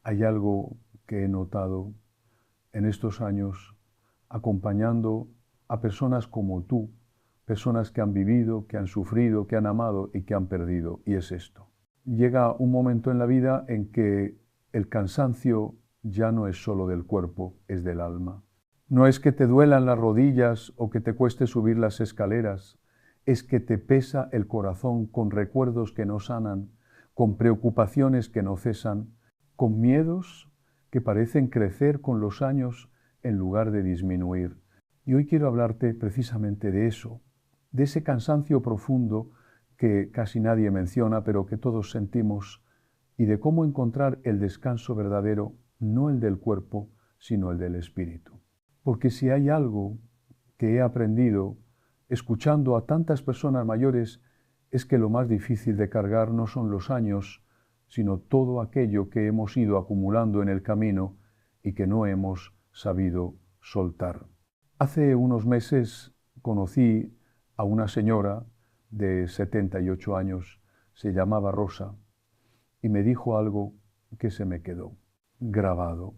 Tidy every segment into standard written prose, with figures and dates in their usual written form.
Hay algo que he notado en estos años acompañando a personas como tú, personas que han vivido, que han sufrido, que han amado y que han perdido, y es esto. Llega un momento en la vida en que el cansancio ya no es solo del cuerpo, es del alma. No es que te duelan las rodillas o que te cueste subir las escaleras, es que te pesa el corazón con recuerdos que no sanan, con preocupaciones que no cesan, con miedos que parecen crecer con los años en lugar de disminuir. Y hoy quiero hablarte precisamente de eso, de ese cansancio profundo que casi nadie menciona, pero que todos sentimos, y de cómo encontrar el descanso verdadero, no el del cuerpo, sino el del espíritu. Porque si hay algo que he aprendido escuchando a tantas personas mayores, es que lo más difícil de cargar no son los años, sino todo aquello que hemos ido acumulando en el camino y que no hemos sabido soltar. Hace unos meses conocí a una señora de 78 años, se llamaba Rosa, y me dijo algo que se me quedó grabado.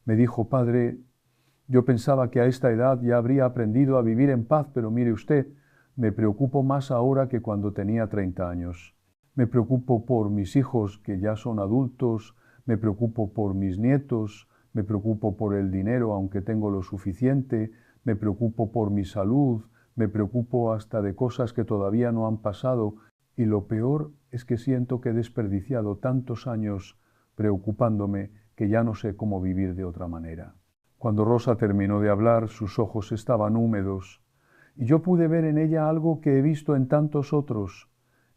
Me dijo: padre, yo pensaba que a esta edad ya habría aprendido a vivir en paz, pero mire usted, me preocupo más ahora que cuando tenía 30 años. Me preocupo por mis hijos que ya son adultos, me preocupo por mis nietos, me preocupo por el dinero aunque tengo lo suficiente, me preocupo por mi salud, me preocupo hasta de cosas que todavía no han pasado, y lo peor es que siento que he desperdiciado tantos años preocupándome que ya no sé cómo vivir de otra manera. Cuando Rosa terminó de hablar, sus ojos estaban húmedos, y yo pude ver en ella algo que he visto en tantos otros: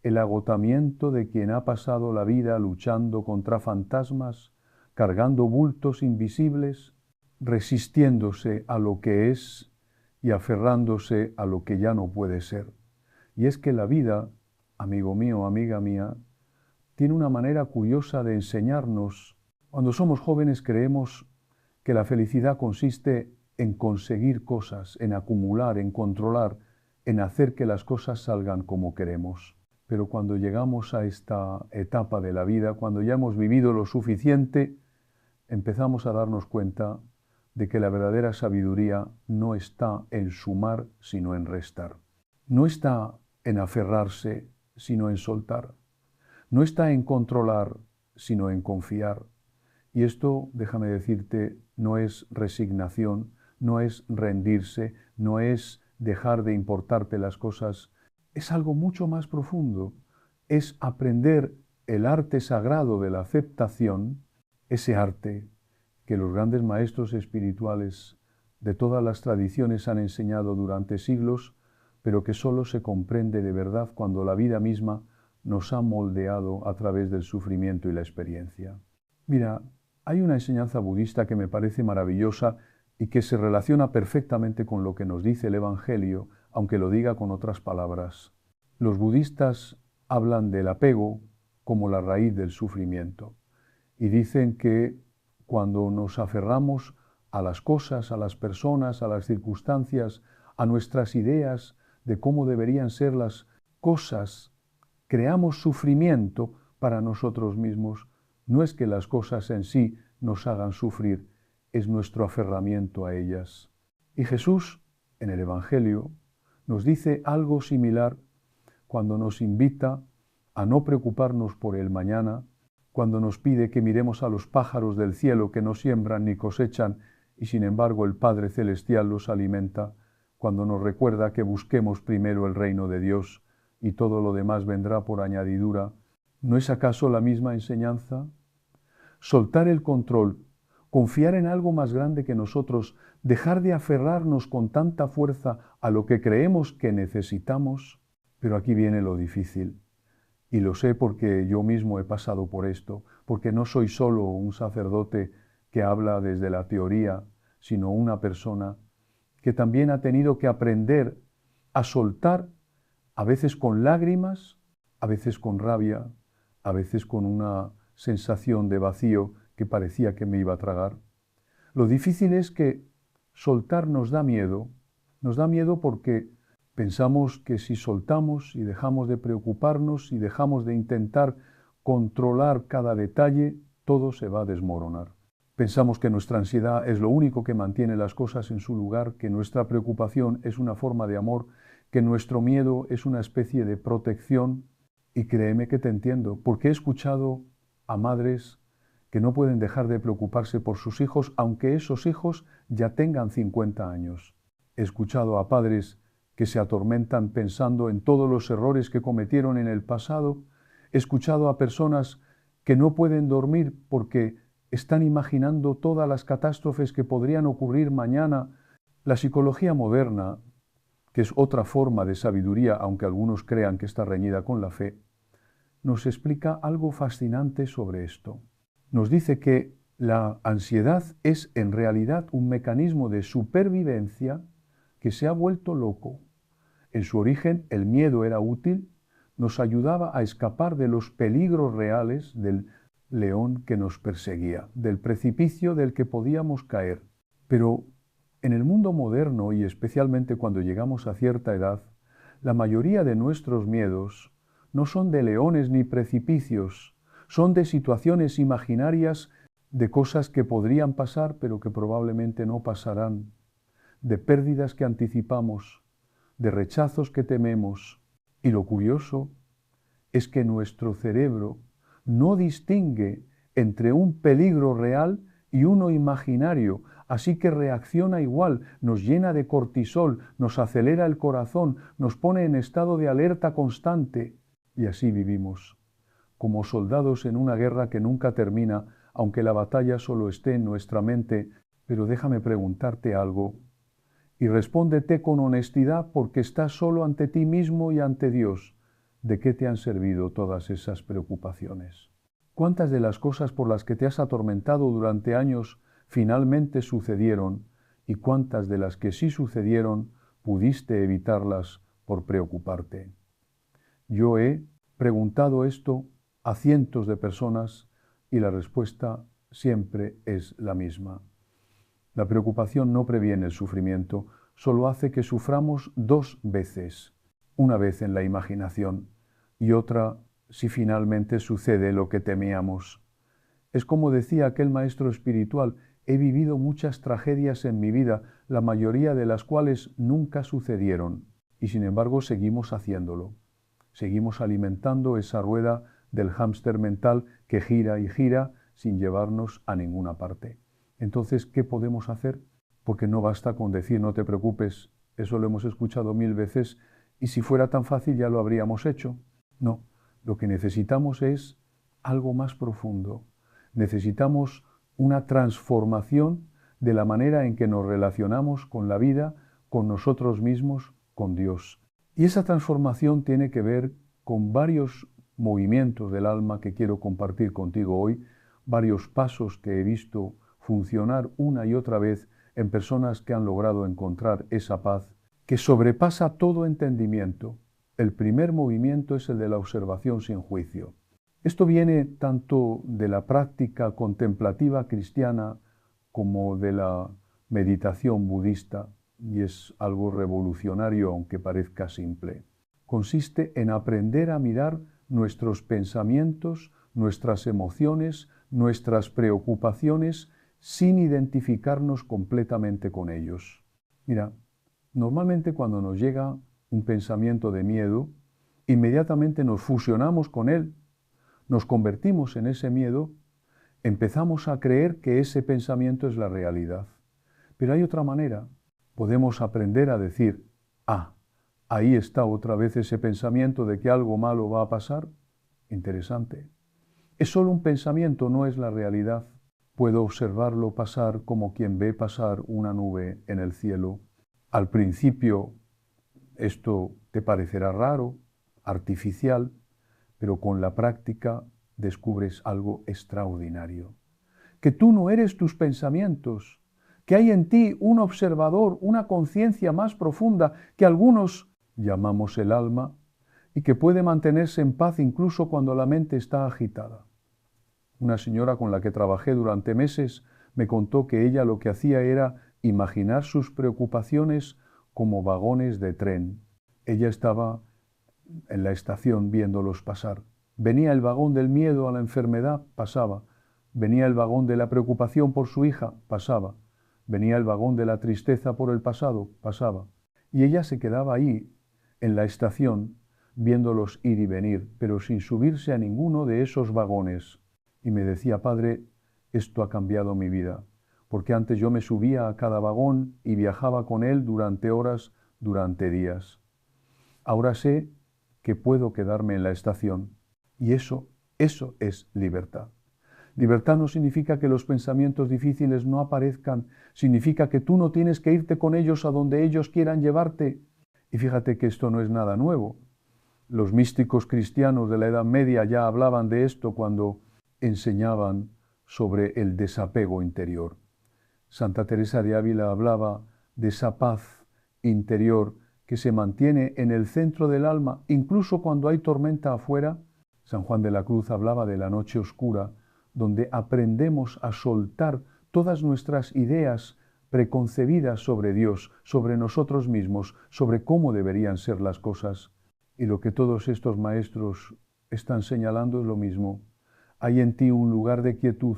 el agotamiento de quien ha pasado la vida luchando contra fantasmas, cargando bultos invisibles, resistiéndose a lo que es y aferrándose a lo que ya no puede ser. Y es que la vida, amigo mío, amiga mía, tiene una manera curiosa de enseñarnos. Cuando somos jóvenes creemos que la felicidad consiste en conseguir cosas, en acumular, en controlar, en hacer que las cosas salgan como queremos. Pero cuando llegamos a esta etapa de la vida, cuando ya hemos vivido lo suficiente, empezamos a darnos cuenta de que la verdadera sabiduría no está en sumar, sino en restar. No está en aferrarse, sino en soltar. No está en controlar, sino en confiar. Y esto, déjame decirte, no es resignación, no es rendirse, no es dejar de importarte las cosas, es algo mucho más profundo. Es aprender el arte sagrado de la aceptación, ese arte que los grandes maestros espirituales de todas las tradiciones han enseñado durante siglos, pero que solo se comprende de verdad cuando la vida misma nos ha moldeado a través del sufrimiento y la experiencia. Mira, hay una enseñanza budista que me parece maravillosa y que se relaciona perfectamente con lo que nos dice el Evangelio, aunque lo diga con otras palabras. Los budistas hablan del apego como la raíz del sufrimiento y dicen que cuando nos aferramos a las cosas, a las personas, a las circunstancias, a nuestras ideas de cómo deberían ser las cosas, creamos sufrimiento para nosotros mismos. No es que las cosas en sí nos hagan sufrir, es nuestro aferramiento a ellas. Y Jesús, en el Evangelio, nos dice algo similar cuando nos invita a no preocuparnos por el mañana, cuando nos pide que miremos a los pájaros del cielo que no siembran ni cosechan y sin embargo el Padre Celestial los alimenta, cuando nos recuerda que busquemos primero el reino de Dios y todo lo demás vendrá por añadidura. ¿No es acaso la misma enseñanza? Soltar el control, confiar en algo más grande que nosotros, dejar de aferrarnos con tanta fuerza a lo que creemos que necesitamos. Pero aquí viene lo difícil, y lo sé porque yo mismo he pasado por esto, porque no soy solo un sacerdote que habla desde la teoría, sino una persona que también ha tenido que aprender a soltar, a veces con lágrimas, a veces con rabia, a veces con una sensación de vacío que parecía que me iba a tragar. Lo difícil es que soltar nos da miedo porque pensamos que si soltamos y dejamos de preocuparnos y dejamos de intentar controlar cada detalle, todo se va a desmoronar. Pensamos que nuestra ansiedad es lo único que mantiene las cosas en su lugar, que nuestra preocupación es una forma de amor, que nuestro miedo es una especie de protección. Y créeme que te entiendo, porque he escuchado a madres que no pueden dejar de preocuparse por sus hijos, aunque esos hijos ya tengan 50 años. He escuchado a padres que se atormentan pensando en todos los errores que cometieron en el pasado. He escuchado a personas que no pueden dormir porque están imaginando todas las catástrofes que podrían ocurrir mañana. La psicología moderna, que es otra forma de sabiduría, aunque algunos crean que está reñida con la fe, nos explica algo fascinante sobre esto. Nos dice que la ansiedad es en realidad un mecanismo de supervivencia que se ha vuelto loco. En su origen, el miedo era útil, nos ayudaba a escapar de los peligros reales del león que nos perseguía, del precipicio del que podíamos caer. Pero en el mundo moderno, y especialmente cuando llegamos a cierta edad, la mayoría de nuestros miedos no son de leones ni precipicios, son de situaciones imaginarias, de cosas que podrían pasar pero que probablemente no pasarán, de pérdidas que anticipamos, de rechazos que tememos. Y lo curioso es que nuestro cerebro no distingue entre un peligro real y uno imaginario, así que reacciona igual, nos llena de cortisol, nos acelera el corazón, nos pone en estado de alerta constante. Y así vivimos, como soldados en una guerra que nunca termina, aunque la batalla solo esté en nuestra mente. Pero déjame preguntarte algo, y respóndete con honestidad porque estás solo ante ti mismo y ante Dios. ¿De qué te han servido todas esas preocupaciones? ¿Cuántas de las cosas por las que te has atormentado durante años finalmente sucedieron? ¿Y cuántas de las que sí sucedieron pudiste evitarlas por preocuparte? Yo he preguntado esto a cientos de personas y la respuesta siempre es la misma. La preocupación no previene el sufrimiento, solo hace que suframos dos veces, una vez en la imaginación y otra si finalmente sucede lo que temíamos. Es como decía aquel maestro espiritual, he vivido muchas tragedias en mi vida, la mayoría de las cuales nunca sucedieron, y sin embargo seguimos haciéndolo. Seguimos alimentando esa rueda del hámster mental que gira y gira sin llevarnos a ninguna parte. Entonces, ¿qué podemos hacer? Porque no basta con decir no te preocupes, eso lo hemos escuchado 1000 veces, y si fuera tan fácil ya lo habríamos hecho. No, lo que necesitamos es algo más profundo. Necesitamos una transformación de la manera en que nos relacionamos con la vida, con nosotros mismos, con Dios. Y esa transformación tiene que ver con varios movimientos del alma que quiero compartir contigo hoy, varios pasos que he visto funcionar una y otra vez en personas que han logrado encontrar esa paz que sobrepasa todo entendimiento. El primer movimiento es el de la observación sin juicio. Esto viene tanto de la práctica contemplativa cristiana como de la meditación budista, y es algo revolucionario aunque parezca simple. Consiste en aprender a mirar nuestros pensamientos, nuestras emociones, nuestras preocupaciones, sin identificarnos completamente con ellos. Mira, normalmente cuando nos llega un pensamiento de miedo, inmediatamente nos fusionamos con él, nos convertimos en ese miedo, empezamos a creer que ese pensamiento es la realidad. Pero hay otra manera. Podemos aprender a decir, ahí está otra vez ese pensamiento de que algo malo va a pasar. Interesante. Es solo un pensamiento, no es la realidad. Puedo observarlo pasar como quien ve pasar una nube en el cielo. Al principio esto te parecerá raro, artificial, pero con la práctica descubres algo extraordinario. Que tú no eres tus pensamientos, que hay en ti un observador, una conciencia más profunda que algunos llamamos el alma y que puede mantenerse en paz incluso cuando la mente está agitada. Una señora con la que trabajé durante meses me contó que ella lo que hacía era imaginar sus preocupaciones como vagones de tren. Ella estaba en la estación viéndolos pasar. Venía el vagón del miedo a la enfermedad, pasaba. Venía el vagón de la preocupación por su hija, pasaba. Venía el vagón de la tristeza por el pasado, pasaba. Y ella se quedaba ahí, en la estación, viéndolos ir y venir, pero sin subirse a ninguno de esos vagones. Y me decía: Padre, esto ha cambiado mi vida, porque antes yo me subía a cada vagón y viajaba con él durante horas, durante días. Ahora sé que puedo quedarme en la estación, y eso es libertad. Libertad no significa que los pensamientos difíciles no aparezcan, significa que tú no tienes que irte con ellos a donde ellos quieran llevarte. Y fíjate que esto no es nada nuevo. Los místicos cristianos de la Edad Media ya hablaban de esto cuando enseñaban sobre el desapego interior. Santa Teresa de Ávila hablaba de esa paz interior que se mantiene en el centro del alma, incluso cuando hay tormenta afuera. San Juan de la Cruz hablaba de la noche oscura, donde aprendemos a soltar todas nuestras ideas preconcebidas sobre Dios, sobre nosotros mismos, sobre cómo deberían ser las cosas. Y lo que todos estos maestros están señalando es lo mismo. Hay en ti un lugar de quietud,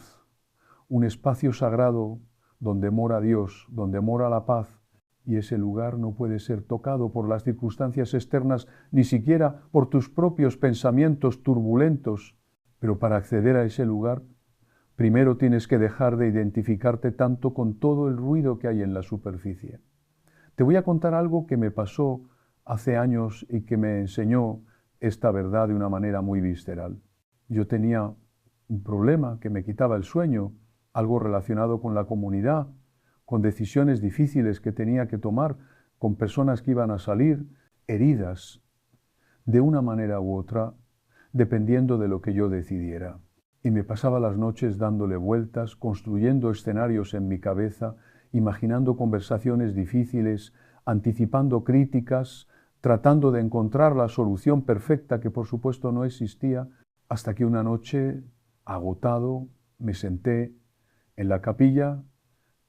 un espacio sagrado donde mora Dios, donde mora la paz, y ese lugar no puede ser tocado por las circunstancias externas, ni siquiera por tus propios pensamientos turbulentos. Pero para acceder a ese lugar, primero tienes que dejar de identificarte tanto con todo el ruido que hay en la superficie. Te voy a contar algo que me pasó hace años y que me enseñó esta verdad de una manera muy visceral. Yo tenía un problema que me quitaba el sueño, algo relacionado con la comunidad, con decisiones difíciles que tenía que tomar, con personas que iban a salir heridas de una manera u otra, dependiendo de lo que yo decidiera. Y me pasaba las noches dándole vueltas, construyendo escenarios en mi cabeza, imaginando conversaciones difíciles, anticipando críticas, tratando de encontrar la solución perfecta que por supuesto no existía, hasta que una noche, agotado, me senté en la capilla,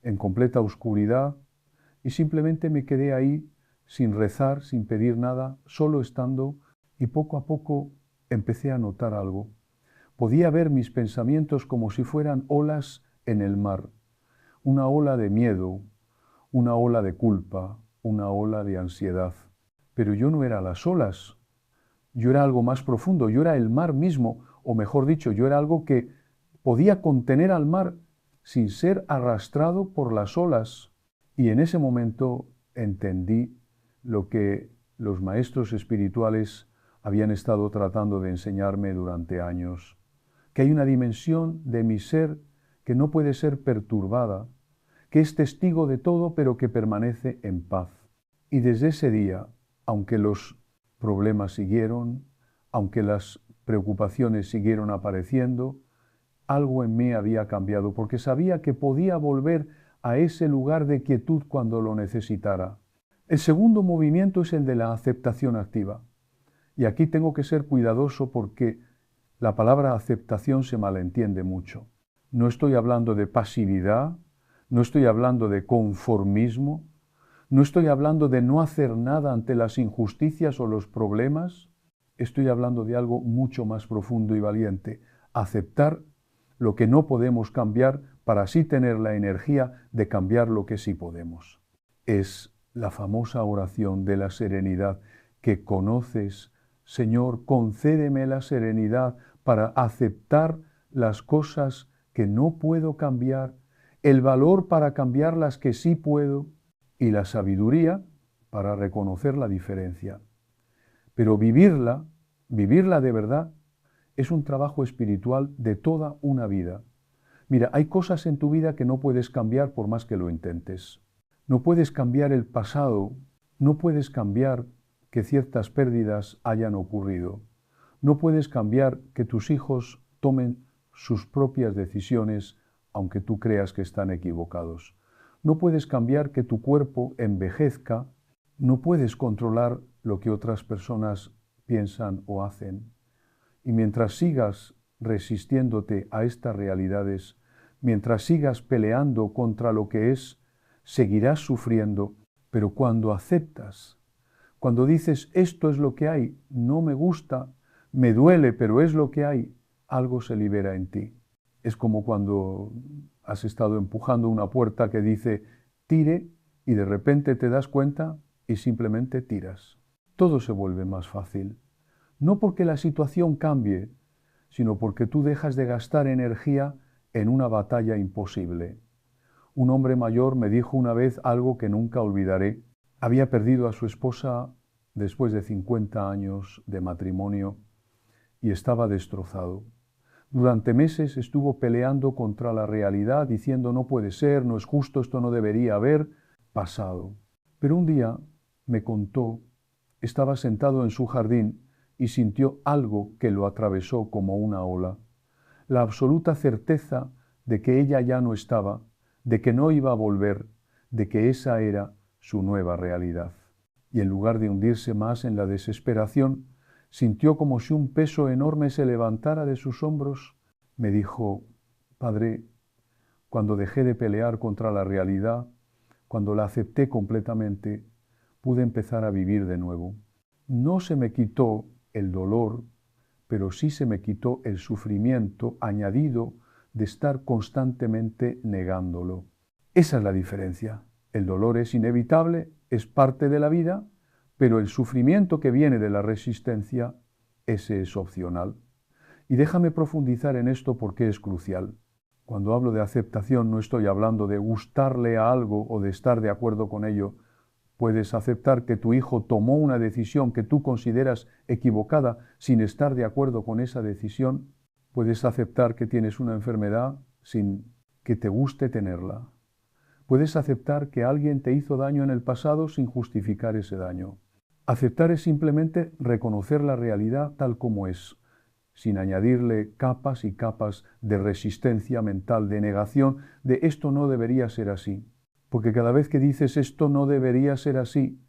en completa oscuridad, y simplemente me quedé ahí sin rezar, sin pedir nada, solo estando, y poco a poco empecé a notar algo. Podía ver mis pensamientos como si fueran olas en el mar, una ola de miedo, una ola de culpa, una ola de ansiedad. Pero yo no era las olas, yo era algo más profundo, yo era el mar mismo, o mejor dicho, yo era algo que podía contener al mar sin ser arrastrado por las olas. Y en ese momento entendí lo que los maestros espirituales habían estado tratando de enseñarme durante años, que hay una dimensión de mi ser que no puede ser perturbada, que es testigo de todo, pero que permanece en paz. Y desde ese día, aunque los problemas siguieron, aunque las preocupaciones siguieron apareciendo, algo en mí había cambiado, porque sabía que podía volver a ese lugar de quietud cuando lo necesitara. El segundo movimiento es el de la aceptación activa. Y aquí tengo que ser cuidadoso porque la palabra aceptación se malentiende mucho. No estoy hablando de pasividad, no estoy hablando de conformismo, no estoy hablando de no hacer nada ante las injusticias o los problemas. Estoy hablando de algo mucho más profundo y valiente. Aceptar lo que no podemos cambiar para así tener la energía de cambiar lo que sí podemos. Es la famosa oración de la serenidad que conoces. Señor, concédeme la serenidad para aceptar las cosas que no puedo cambiar, el valor para cambiar las que sí puedo y la sabiduría para reconocer la diferencia. Pero vivirla de verdad, es un trabajo espiritual de toda una vida. Mira, hay cosas en tu vida que no puedes cambiar por más que lo intentes. No puedes cambiar el pasado, no puedes cambiar que ciertas pérdidas hayan ocurrido. No puedes cambiar que tus hijos tomen sus propias decisiones, aunque tú creas que están equivocados. No puedes cambiar que tu cuerpo envejezca. No puedes controlar lo que otras personas piensan o hacen. Y mientras sigas resistiéndote a estas realidades, mientras sigas peleando contra lo que es, seguirás sufriendo. Pero cuando aceptas, cuando dices esto es lo que hay, no me gusta, me duele, pero es lo que hay, algo se libera en ti. Es como cuando has estado empujando una puerta que dice tire y de repente te das cuenta y simplemente tiras. Todo se vuelve más fácil. No porque la situación cambie, sino porque tú dejas de gastar energía en una batalla imposible. Un hombre mayor me dijo una vez algo que nunca olvidaré. Había perdido a su esposa después de 50 años de matrimonio y estaba destrozado. Durante meses estuvo peleando contra la realidad, diciendo no puede ser, no es justo, esto no debería haber pasado. Pero un día me contó, estaba sentado en su jardín y sintió algo que lo atravesó como una ola. La absoluta certeza de que ella ya no estaba, de que no iba a volver, de que esa era su nueva realidad. Y en lugar de hundirse más en la desesperación, sintió como si un peso enorme se levantara de sus hombros. Me dijo, Padre, cuando dejé de pelear contra la realidad, cuando la acepté completamente, pude empezar a vivir de nuevo. No se me quitó el dolor, pero sí se me quitó el sufrimiento añadido de estar constantemente negándolo. Esa es la diferencia. El dolor es inevitable, es parte de la vida, pero el sufrimiento que viene de la resistencia, ese es opcional. Y déjame profundizar en esto porque es crucial. Cuando hablo de aceptación no estoy hablando de gustarle a algo o de estar de acuerdo con ello. Puedes aceptar que tu hijo tomó una decisión que tú consideras equivocada sin estar de acuerdo con esa decisión. Puedes aceptar que tienes una enfermedad sin que te guste tenerla. Puedes aceptar que alguien te hizo daño en el pasado sin justificar ese daño. Aceptar es simplemente reconocer la realidad tal como es, sin añadirle capas y capas de resistencia mental, de negación, de esto no debería ser así. Porque cada vez que dices esto no debería ser así,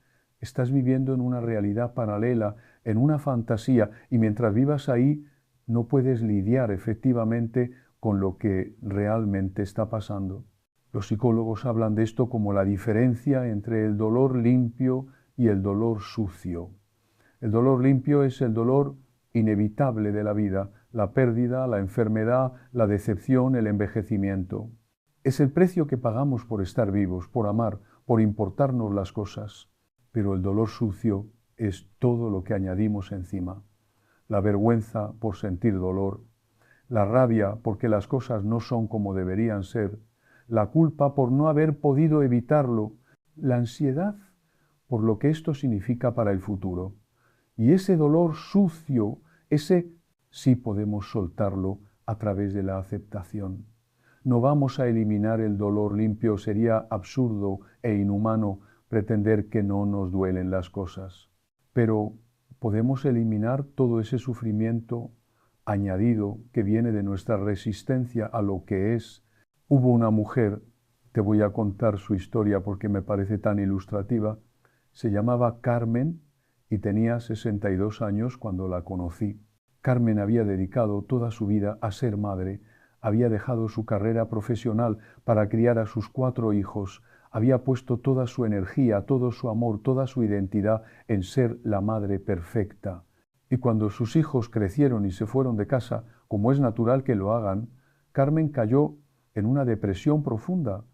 estás viviendo en una realidad paralela, en una fantasía, y mientras vivas ahí no puedes lidiar efectivamente con lo que realmente está pasando. Los psicólogos hablan de esto como la diferencia entre el dolor limpio y el dolor sucio. El dolor limpio es el dolor inevitable de la vida, la pérdida, la enfermedad, la decepción, el envejecimiento. Es el precio que pagamos por estar vivos, por amar, por importarnos las cosas. Pero el dolor sucio es todo lo que añadimos encima. La vergüenza por sentir dolor, la rabia porque las cosas no son como deberían ser, la culpa por no haber podido evitarlo, la ansiedad por lo que esto significa para el futuro. Y ese dolor sucio, ese sí podemos soltarlo a través de la aceptación. No vamos a eliminar el dolor limpio, sería absurdo e inhumano pretender que no nos duelen las cosas. Pero podemos eliminar todo ese sufrimiento añadido que viene de nuestra resistencia a lo que es. Hubo una mujer, te voy a contar su historia porque me parece tan ilustrativa, se llamaba Carmen y tenía 62 años cuando la conocí. Carmen había dedicado toda su vida a ser madre, había dejado su carrera profesional para criar a sus 4 hijos, había puesto toda su energía, todo su amor, toda su identidad en ser la madre perfecta. Y cuando sus hijos crecieron y se fueron de casa, como es natural que lo hagan, Carmen cayó en una depresión profunda.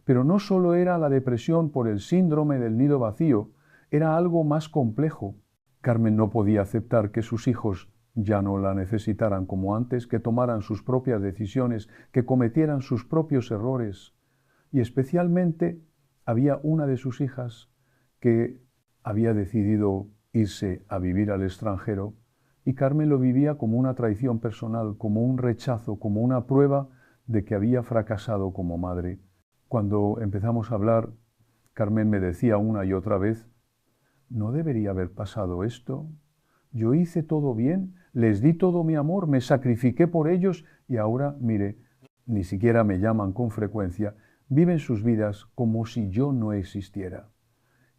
Pero no solo era la depresión por el síndrome del nido vacío, era algo más complejo. Carmen no podía aceptar que sus hijos ya no la necesitaran como antes, que tomaran sus propias decisiones, que cometieran sus propios errores. Y especialmente había una de sus hijas que había decidido irse a vivir al extranjero y Carmen lo vivía como una traición personal, como un rechazo, como una prueba de que había fracasado como madre. Cuando empezamos a hablar, Carmen me decía una y otra vez, ¿no debería haber pasado esto? Yo hice todo bien, les di todo mi amor, me sacrifiqué por ellos y ahora, mire, ni siquiera me llaman con frecuencia, viven sus vidas como si yo no existiera.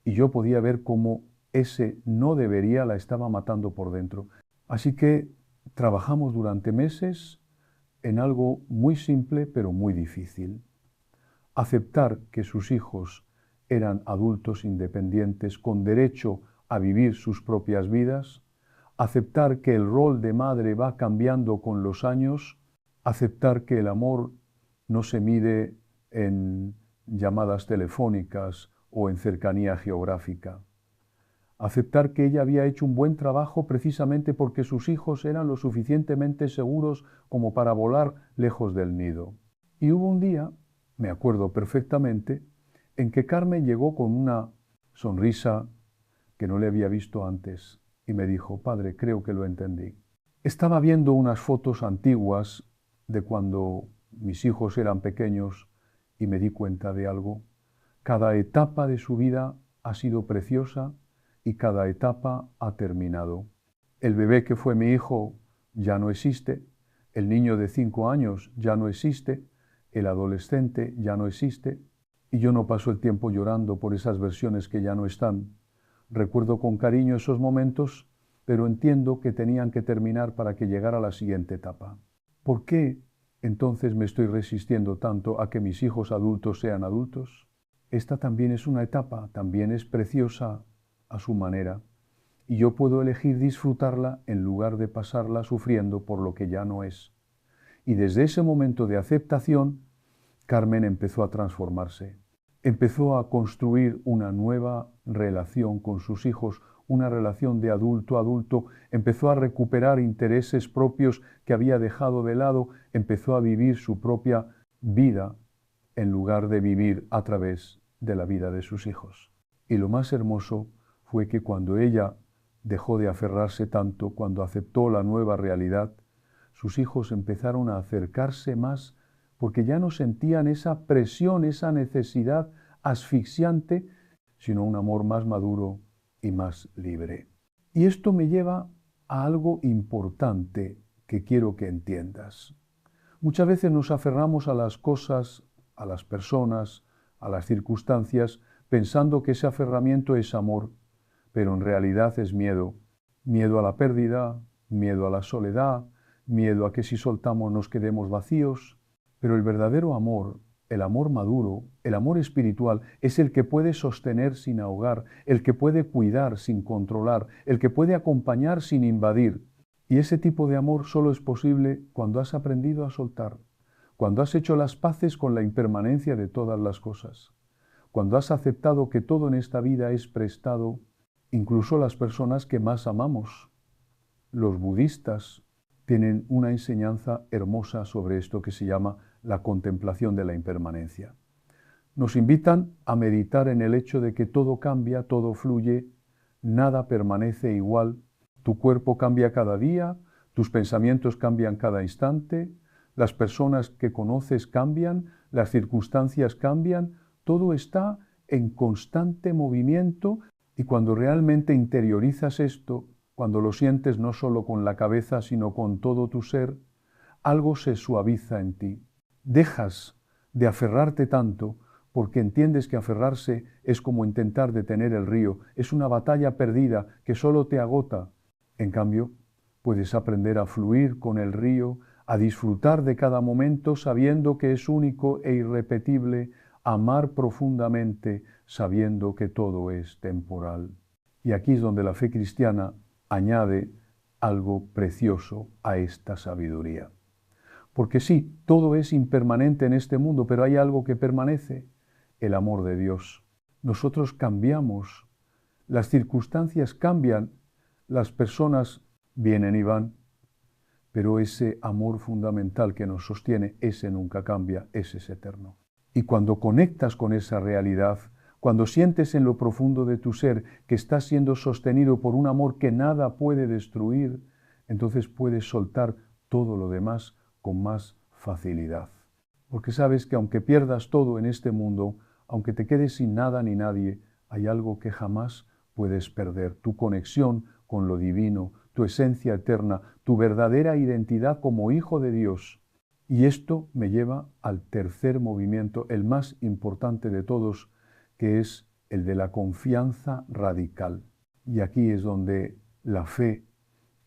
Y yo podía ver cómo ese no debería la estaba matando por dentro. Así que trabajamos durante meses en algo muy simple pero muy difícil. Aceptar que sus hijos eran adultos independientes con derecho a vivir sus propias vidas, aceptar que el rol de madre va cambiando con los años, aceptar que el amor no se mide en llamadas telefónicas o en cercanía geográfica. Aceptar que ella había hecho un buen trabajo precisamente porque sus hijos eran lo suficientemente seguros como para volar lejos del nido. Y hubo un día, me acuerdo perfectamente, en que Carmen llegó con una sonrisa que no le había visto antes y me dijo: «Padre, creo que lo entendí». Estaba viendo unas fotos antiguas de cuando mis hijos eran pequeños y me di cuenta de algo. Cada etapa de su vida ha sido preciosa y cada etapa ha terminado. El bebé que fue mi hijo ya no existe, el niño de 5 años ya no existe, el adolescente ya no existe, y yo no paso el tiempo llorando por esas versiones que ya no están. Recuerdo con cariño esos momentos, pero entiendo que tenían que terminar para que llegara la siguiente etapa. ¿Por qué entonces me estoy resistiendo tanto a que mis hijos adultos sean adultos? Esta también es una etapa, también es preciosa a su manera, y yo puedo elegir disfrutarla en lugar de pasarla sufriendo por lo que ya no es. Y desde ese momento de aceptación, Carmen empezó a transformarse. Empezó a construir una nueva relación con sus hijos, una relación de adulto a adulto, empezó a recuperar intereses propios que había dejado de lado, empezó a vivir su propia vida en lugar de vivir a través de la vida de sus hijos. Y lo más hermoso fue que cuando ella dejó de aferrarse tanto, cuando aceptó la nueva realidad, sus hijos empezaron a acercarse más porque ya no sentían esa presión, esa necesidad asfixiante, sino un amor más maduro y más libre. Y esto me lleva a algo importante que quiero que entiendas. Muchas veces nos aferramos a las cosas, a las personas, a las circunstancias, pensando que ese aferramiento es amor, pero en realidad es miedo. Miedo a la pérdida, miedo a la soledad, miedo a que si soltamos nos quedemos vacíos. Pero el verdadero amor, el amor maduro, el amor espiritual, es el que puede sostener sin ahogar, el que puede cuidar sin controlar, el que puede acompañar sin invadir. Y ese tipo de amor solo es posible cuando has aprendido a soltar, cuando has hecho las paces con la impermanencia de todas las cosas, cuando has aceptado que todo en esta vida es prestado, incluso las personas que más amamos. Los budistas tienen una enseñanza hermosa sobre esto que se llama la contemplación de la impermanencia. Nos invitan a meditar en el hecho de que todo cambia, todo fluye, nada permanece igual, tu cuerpo cambia cada día, tus pensamientos cambian cada instante, las personas que conoces cambian, las circunstancias cambian, todo está en constante movimiento, y cuando realmente interiorizas esto, cuando lo sientes no solo con la cabeza, sino con todo tu ser, algo se suaviza en ti. Dejas de aferrarte tanto porque entiendes que aferrarse es como intentar detener el río, es una batalla perdida que solo te agota. En cambio, puedes aprender a fluir con el río, a disfrutar de cada momento sabiendo que es único e irrepetible, amar profundamente sabiendo que todo es temporal. Y aquí es donde la fe cristiana añade algo precioso a esta sabiduría. Porque sí, todo es impermanente en este mundo, pero hay algo que permanece: el amor de Dios. Nosotros cambiamos, las circunstancias cambian, las personas vienen y van, pero ese amor fundamental que nos sostiene, ese nunca cambia, ese es eterno. Y cuando conectas con esa realidad, cuando sientes en lo profundo de tu ser que estás siendo sostenido por un amor que nada puede destruir, entonces puedes soltar todo lo demás con más facilidad. Porque sabes que aunque pierdas todo en este mundo, aunque te quedes sin nada ni nadie, hay algo que jamás puedes perder: tu conexión con lo divino, tu esencia eterna, tu verdadera identidad como hijo de Dios. Y esto me lleva al tercer movimiento, el más importante de todos, que es el de la confianza radical. Y aquí es donde la fe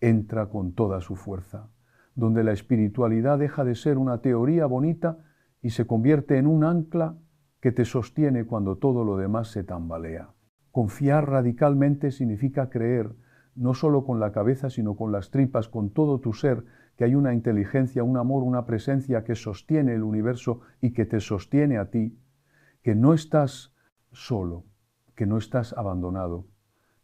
entra con toda su fuerza, donde la espiritualidad deja de ser una teoría bonita y se convierte en un ancla que te sostiene cuando todo lo demás se tambalea. Confiar radicalmente significa creer, no solo con la cabeza, sino con las tripas, con todo tu ser, que hay una inteligencia, un amor, una presencia que sostiene el universo y que te sostiene a ti, que no estás solo, que no estás abandonado,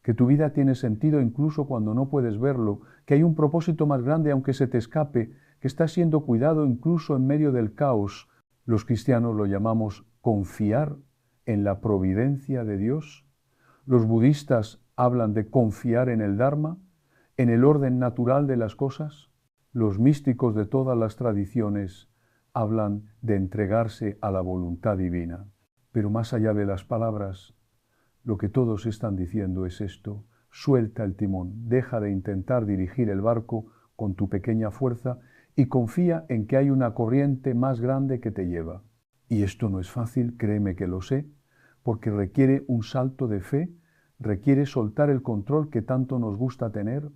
que tu vida tiene sentido incluso cuando no puedes verlo, que hay un propósito más grande aunque se te escape, que estás siendo cuidado incluso en medio del caos. Los cristianos lo llamamos confiar en la providencia de Dios. Los budistas hablan de confiar en el Dharma, en el orden natural de las cosas. Los místicos de todas las tradiciones hablan de entregarse a la voluntad divina. Pero más allá de las palabras, lo que todos están diciendo es esto: suelta el timón, deja de intentar dirigir el barco con tu pequeña fuerza y confía en que hay una corriente más grande que te lleva. Y esto no es fácil, créeme que lo sé, porque requiere un salto de fe, requiere soltar el control que tanto nos gusta tener,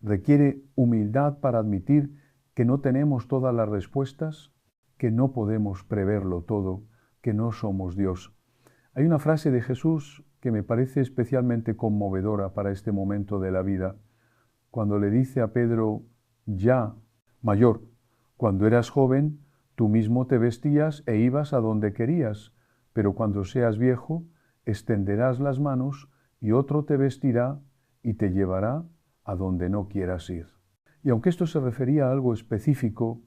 requiere humildad para admitir que no tenemos todas las respuestas, que no podemos preverlo todo, que no somos Dios. Hay una frase de Jesús que me parece especialmente conmovedora para este momento de la vida, cuando le dice a Pedro, ya, mayor, cuando eras joven, tú mismo te vestías e ibas a donde querías, pero cuando seas viejo, extenderás las manos y otro te vestirá y te llevará a donde no quieras ir. Y aunque esto se refería a algo específico,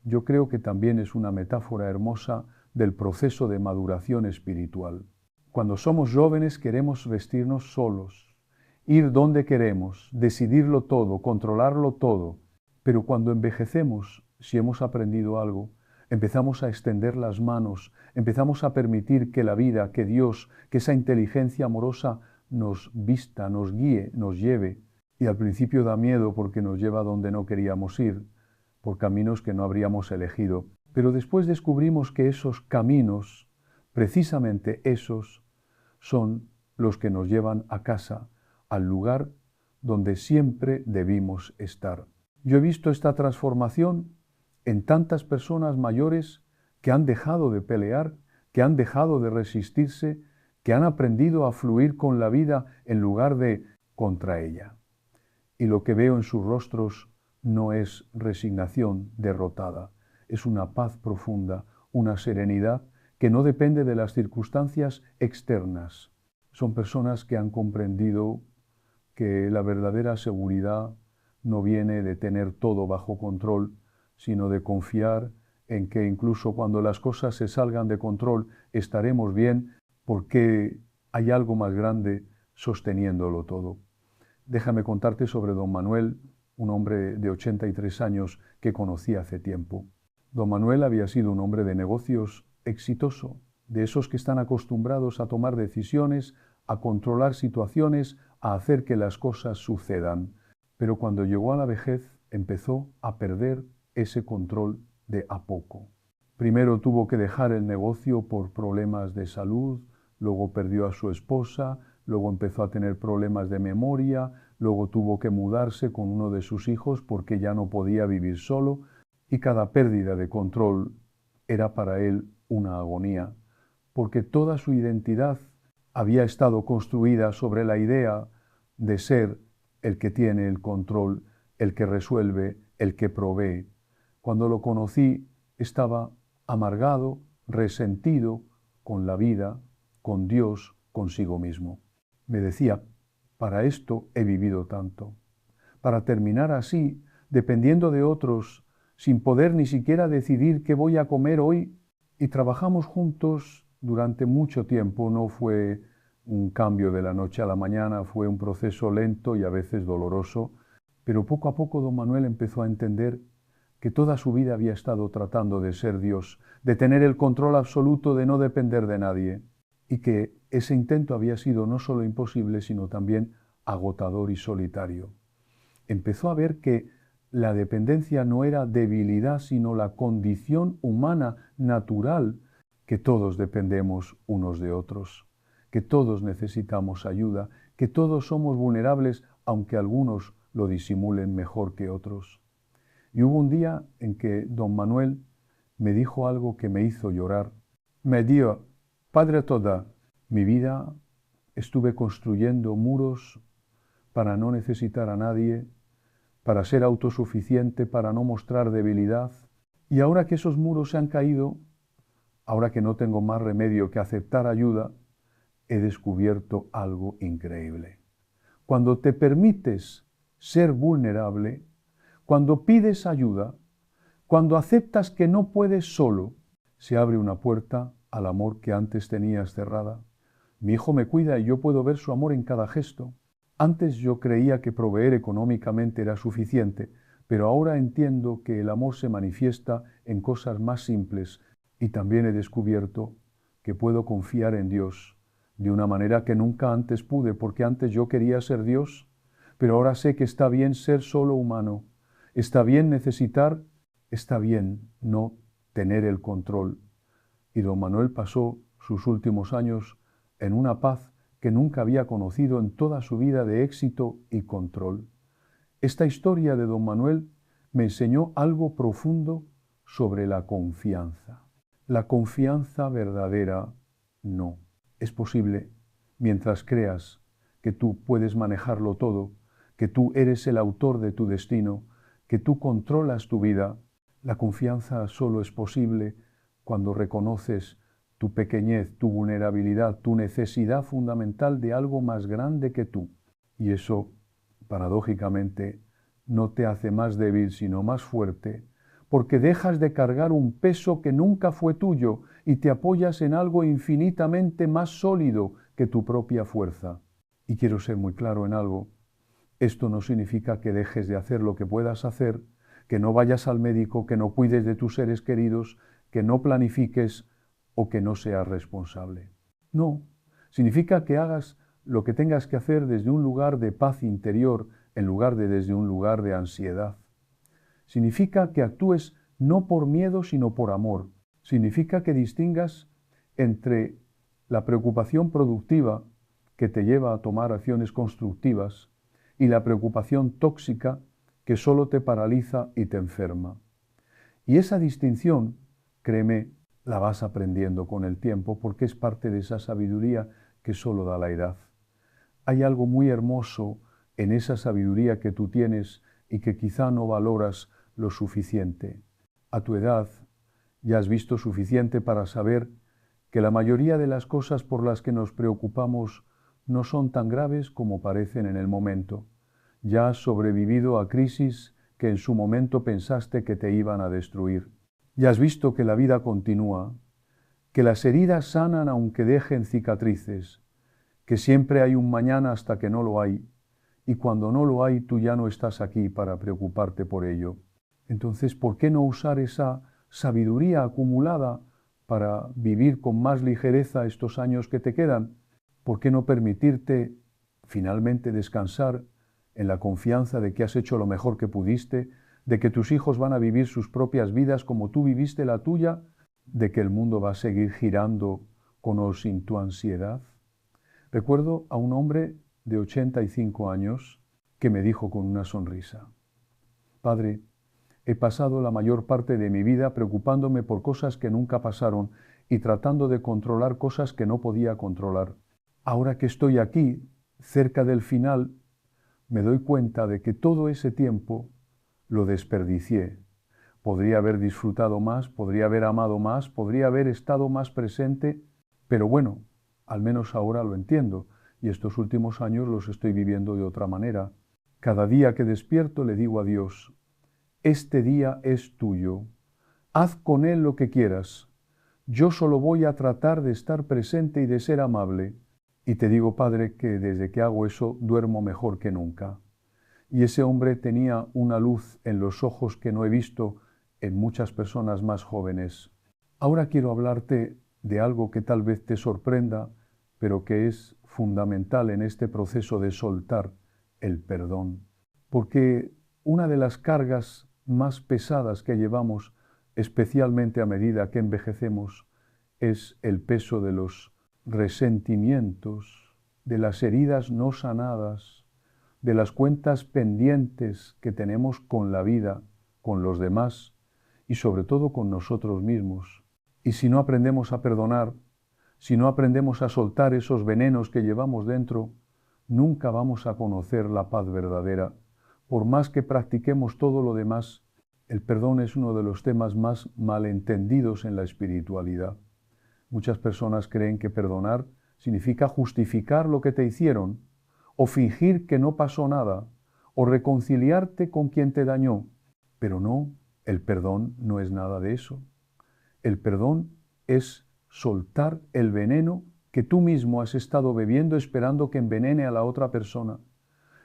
yo creo que también es una metáfora hermosa del proceso de maduración espiritual. Cuando somos jóvenes queremos vestirnos solos, ir donde queremos, decidirlo todo, controlarlo todo. Pero cuando envejecemos, si hemos aprendido algo, empezamos a extender las manos, empezamos a permitir que la vida, que Dios, que esa inteligencia amorosa nos vista, nos guíe, nos lleve. Y al principio da miedo porque nos lleva donde no queríamos ir, por caminos que no habríamos elegido. Pero después descubrimos que esos caminos, precisamente esos, son los que nos llevan a casa, al lugar donde siempre debimos estar. Yo he visto esta transformación en tantas personas mayores que han dejado de pelear, que han dejado de resistirse, que han aprendido a fluir con la vida en lugar de contra ella. Y lo que veo en sus rostros no es resignación derrotada, es una paz profunda, una serenidad que no depende de las circunstancias externas. Son personas que han comprendido que la verdadera seguridad no viene de tener todo bajo control, sino de confiar en que incluso cuando las cosas se salgan de control estaremos bien porque hay algo más grande sosteniéndolo todo. Déjame contarte sobre don Manuel, un hombre de 83 años que conocí hace tiempo. Don Manuel había sido un hombre de negocios exitoso, de esos que están acostumbrados a tomar decisiones, a controlar situaciones, a hacer que las cosas sucedan. Pero cuando llegó a la vejez empezó a perder ese control de a poco. Primero tuvo que dejar el negocio por problemas de salud, luego perdió a su esposa, luego empezó a tener problemas de memoria, luego tuvo que mudarse con uno de sus hijos porque ya no podía vivir solo, y cada pérdida de control era para él una agonía, porque toda su identidad había estado construida sobre la idea de ser el que tiene el control, el que resuelve, el que provee. Cuando lo conocí, estaba amargado, resentido con la vida, con Dios, consigo mismo. Me decía, para esto he vivido tanto, para terminar así, dependiendo de otros, sin poder ni siquiera decidir qué voy a comer hoy. Y trabajamos juntos durante mucho tiempo, no fue un cambio de la noche a la mañana, fue un proceso lento y a veces doloroso, pero poco a poco don Manuel empezó a entender que toda su vida había estado tratando de ser Dios, de tener el control absoluto, de no depender de nadie, y que ese intento había sido no solo imposible, sino también agotador y solitario. Empezó a ver que la dependencia no era debilidad, sino la condición humana natural, que todos dependemos unos de otros, que todos necesitamos ayuda, que todos somos vulnerables, aunque algunos lo disimulen mejor que otros. Y hubo un día en que don Manuel me dijo algo que me hizo llorar. Me dijo, Padre Toda, mi vida estuve construyendo muros para no necesitar a nadie, para ser autosuficiente, para no mostrar debilidad. Y ahora que esos muros se han caído, ahora que no tengo más remedio que aceptar ayuda, he descubierto algo increíble. Cuando te permites ser vulnerable, cuando pides ayuda, cuando aceptas que no puedes solo, se abre una puerta al amor que antes tenías cerrada. Mi hijo me cuida y yo puedo ver su amor en cada gesto. Antes yo creía que proveer económicamente era suficiente, pero ahora entiendo que el amor se manifiesta en cosas más simples y también he descubierto que puedo confiar en Dios de una manera que nunca antes pude, porque antes yo quería ser Dios, pero ahora sé que está bien ser solo humano, está bien necesitar, está bien no tener el control. Y don Manuel pasó sus últimos años en una paz que nunca había conocido en toda su vida de éxito y control. Esta historia de don Manuel me enseñó algo profundo sobre la confianza. La confianza verdadera no. Es posible, mientras creas que tú puedes manejarlo todo, que tú eres el autor de tu destino, que tú controlas tu vida, la confianza solo es posible cuando reconoces tu pequeñez, tu vulnerabilidad, tu necesidad fundamental de algo más grande que tú. Y eso, paradójicamente, no te hace más débil, sino más fuerte, porque dejas de cargar un peso que nunca fue tuyo y te apoyas en algo infinitamente más sólido que tu propia fuerza. Y quiero ser muy claro en algo. Esto no significa que dejes de hacer lo que puedas hacer, que no vayas al médico, que no cuides de tus seres queridos, que no planifiques o que no seas responsable. No, significa que hagas lo que tengas que hacer desde un lugar de paz interior en lugar de desde un lugar de ansiedad. Significa que actúes no por miedo sino por amor. Significa que distingas entre la preocupación productiva que te lleva a tomar acciones constructivas y la preocupación tóxica que solo te paraliza y te enferma. Y esa distinción, créeme, la vas aprendiendo con el tiempo porque es parte de esa sabiduría que solo da la edad. Hay algo muy hermoso en esa sabiduría que tú tienes y que quizá no valoras lo suficiente. A tu edad ya has visto suficiente para saber que la mayoría de las cosas por las que nos preocupamos no son tan graves como parecen en el momento. Ya has sobrevivido a crisis que en su momento pensaste que te iban a destruir. Ya has visto que la vida continúa, que las heridas sanan aunque dejen cicatrices, que siempre hay un mañana hasta que no lo hay, y cuando no lo hay tú ya no estás aquí para preocuparte por ello. Entonces, ¿por qué no usar esa sabiduría acumulada para vivir con más ligereza estos años que te quedan? ¿Por qué no permitirte finalmente descansar en la confianza de que has hecho lo mejor que pudiste, de que tus hijos van a vivir sus propias vidas como tú viviste la tuya, de que el mundo va a seguir girando con o sin tu ansiedad? Recuerdo a un hombre de 85 años que me dijo con una sonrisa: Padre, he pasado la mayor parte de mi vida preocupándome por cosas que nunca pasaron y tratando de controlar cosas que no podía controlar. Ahora que estoy aquí, cerca del final, me doy cuenta de que todo ese tiempo lo desperdicié. Podría haber disfrutado más, podría haber amado más, podría haber estado más presente, pero bueno, al menos ahora lo entiendo y estos últimos años los estoy viviendo de otra manera. Cada día que despierto le digo a Dios: este día es tuyo, haz con él lo que quieras. Yo solo voy a tratar de estar presente y de ser amable. Y te digo, Padre, que desde que hago eso duermo mejor que nunca. Y ese hombre tenía una luz en los ojos que no he visto en muchas personas más jóvenes. Ahora quiero hablarte de algo que tal vez te sorprenda, pero que es fundamental en este proceso de soltar el perdón. Porque una de las cargas más pesadas que llevamos, especialmente a medida que envejecemos, es el peso de los resentimientos, de las heridas no sanadas, de las cuentas pendientes que tenemos con la vida, con los demás y sobre todo con nosotros mismos. Y si no aprendemos a perdonar, si no aprendemos a soltar esos venenos que llevamos dentro, nunca vamos a conocer la paz verdadera. por más que practiquemos todo lo demás, el perdón es uno de los temas más malentendidos en la espiritualidad. Muchas personas creen que perdonar significa justificar lo que te hicieron, o fingir que no pasó nada, o reconciliarte con quien te dañó. Pero no, el perdón no es nada de eso. El perdón es soltar el veneno que tú mismo has estado bebiendo esperando que envenene a la otra persona.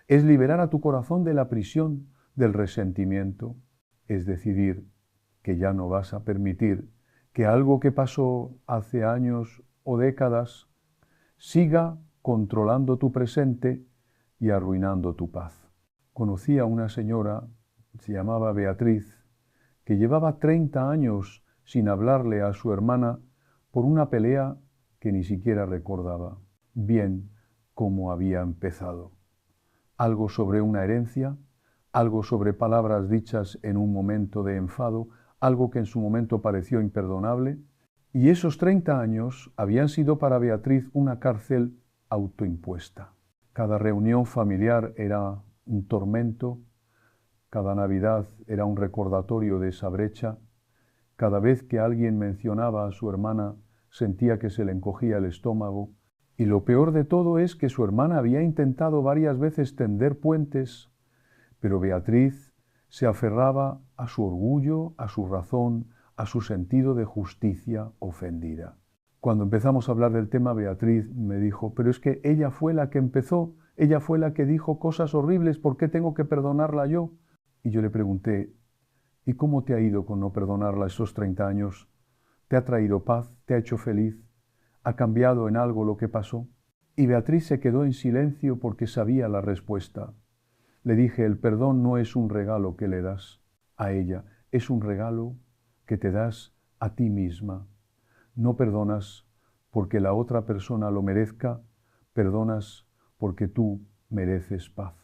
Es liberar a tu corazón de la prisión del resentimiento. Es decidir que ya no vas a permitir que algo que pasó hace años o décadas siga controlando tu presente y arruinando tu paz. Conocí a una señora, se llamaba Beatriz, que llevaba 30 años sin hablarle a su hermana por una pelea que ni siquiera recordaba bien cómo había empezado. Algo sobre una herencia, algo sobre palabras dichas en un momento de enfado, algo que en su momento pareció imperdonable, y esos 30 años habían sido para Beatriz una cárcel autoimpuesta. Cada reunión familiar era un tormento, cada Navidad era un recordatorio de esa brecha, cada vez que alguien mencionaba a su hermana sentía que se le encogía el estómago, y lo peor de todo es que su hermana había intentado varias veces tender puentes, pero Beatriz se aferraba a su orgullo, a su razón, a su sentido de justicia ofendida. Cuando empezamos a hablar del tema, Beatriz me dijo, pero es que ella fue la que empezó, ella fue la que dijo cosas horribles, ¿por qué tengo que perdonarla yo? Y yo le pregunté, ¿y cómo te ha ido con no perdonarla esos 30 años? ¿Te ha traído paz? ¿Te ha hecho feliz? ¿Ha cambiado en algo lo que pasó? Y Beatriz se quedó en silencio porque sabía la respuesta. Le dije, el perdón no es un regalo que le das a ella, es un regalo que te das a ti misma. No perdonas porque la otra persona lo merezca, perdonas porque tú mereces paz.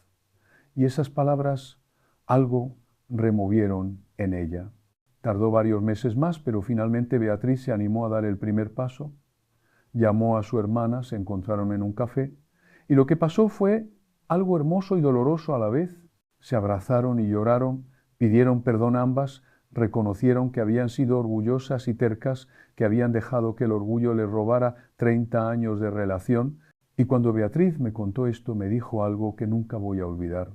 Y esas palabras algo removieron en ella. Tardó varios meses más, pero finalmente Beatriz se animó a dar el primer paso. Llamó a su hermana, se encontraron en un café, y lo que pasó fue algo hermoso y doloroso a la vez. Se abrazaron y lloraron, pidieron perdón ambas, reconocieron que habían sido orgullosas y tercas, que habían dejado que el orgullo les robara 30 años de relación, y cuando Beatriz me contó esto me dijo algo que nunca voy a olvidar.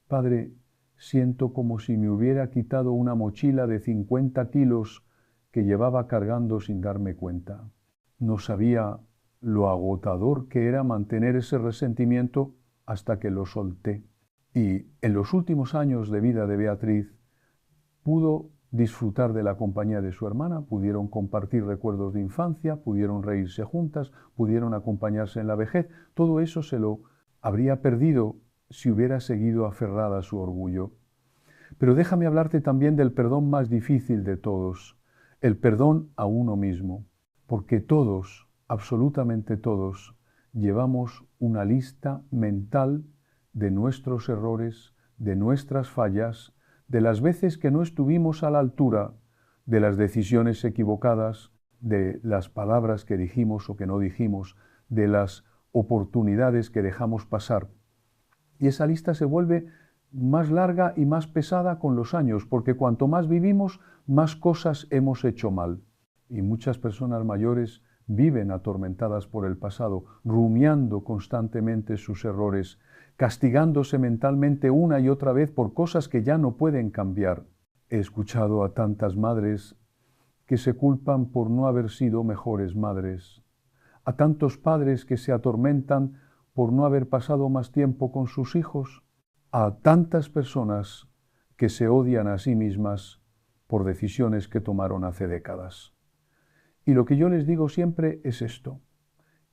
Padre, siento como si me hubiera quitado una mochila de 50 kilos que llevaba cargando sin darme cuenta. No sabía lo agotador que era mantener ese resentimiento hasta que lo solté. Y en los últimos años de vida de Beatriz pudo disfrutar de la compañía de su hermana, pudieron compartir recuerdos de infancia, pudieron reírse juntas, pudieron acompañarse en la vejez. Todo eso se lo habría perdido si hubiera seguido aferrada a su orgullo. Pero déjame hablarte también del perdón más difícil de todos, el perdón a uno mismo, porque todos, absolutamente todos, llevamos una lista mental de nuestros errores, de nuestras fallas, de las veces que no estuvimos a la altura, de las decisiones equivocadas, de las palabras que dijimos o que no dijimos, de las oportunidades que dejamos pasar. Y esa lista se vuelve más larga y más pesada con los años, porque cuanto más vivimos, más cosas hemos hecho mal. Y muchas personas mayores viven atormentadas por el pasado, rumiando constantemente sus errores, castigándose mentalmente una y otra vez por cosas que ya no pueden cambiar. He escuchado a tantas madres que se culpan por no haber sido mejores madres, a tantos padres que se atormentan por no haber pasado más tiempo con sus hijos, a tantas personas que se odian a sí mismas por decisiones que tomaron hace décadas. Y lo que yo les digo siempre es esto: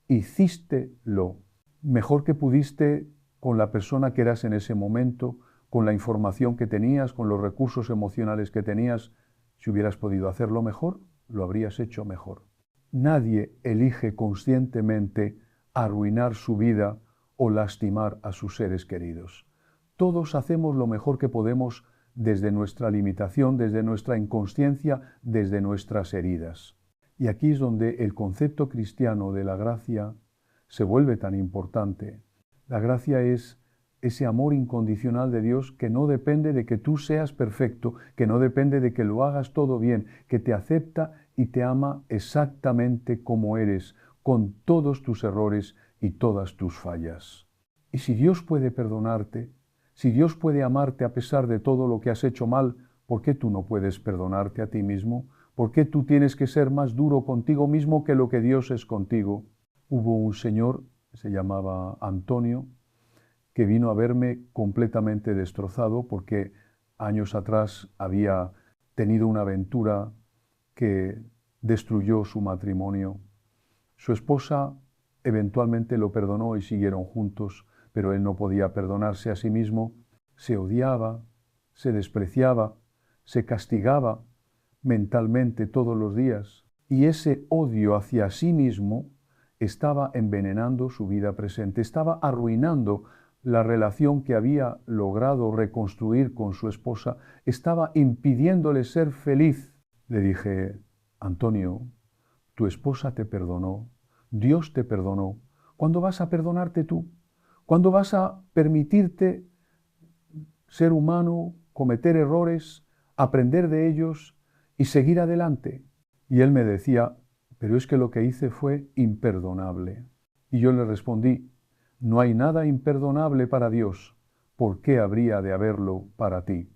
hiciste lo mejor que pudiste con la persona que eras en ese momento, con la información que tenías, con los recursos emocionales que tenías. Si hubieras podido hacerlo mejor, lo habrías hecho mejor. Nadie elige conscientemente arruinar su vida o lastimar a sus seres queridos. Todos hacemos lo mejor que podemos desde nuestra limitación, desde nuestra inconsciencia, desde nuestras heridas. Y aquí es donde el concepto cristiano de la gracia se vuelve tan importante. La gracia es ese amor incondicional de Dios que no depende de que tú seas perfecto, que no depende de que lo hagas todo bien, que te acepta y te ama exactamente como eres, con todos tus errores y todas tus fallas. Y si Dios puede perdonarte, si Dios puede amarte a pesar de todo lo que has hecho mal, ¿por qué tú no puedes perdonarte a ti mismo? ¿Por qué tú tienes que ser más duro contigo mismo que lo que Dios es contigo? Hubo un señor, se llamaba Antonio, que vino a verme completamente destrozado porque años atrás había tenido una aventura que destruyó su matrimonio. Su esposa eventualmente lo perdonó y siguieron juntos, pero él no podía perdonarse a sí mismo, se odiaba, se despreciaba, se castigaba mentalmente todos los días, y ese odio hacia sí mismo estaba envenenando su vida presente, estaba arruinando la relación que había logrado reconstruir con su esposa, estaba impidiéndole ser feliz. Le dije: Antonio, tu esposa te perdonó, Dios te perdonó. ¿Cuándo vas a perdonarte tú? ¿Cuándo vas a permitirte ser humano, cometer errores, aprender de ellos y seguir adelante? Y él me decía: pero es que lo que hice fue imperdonable. Y yo le respondí: no hay nada imperdonable para Dios. ¿Por qué habría de haberlo para ti?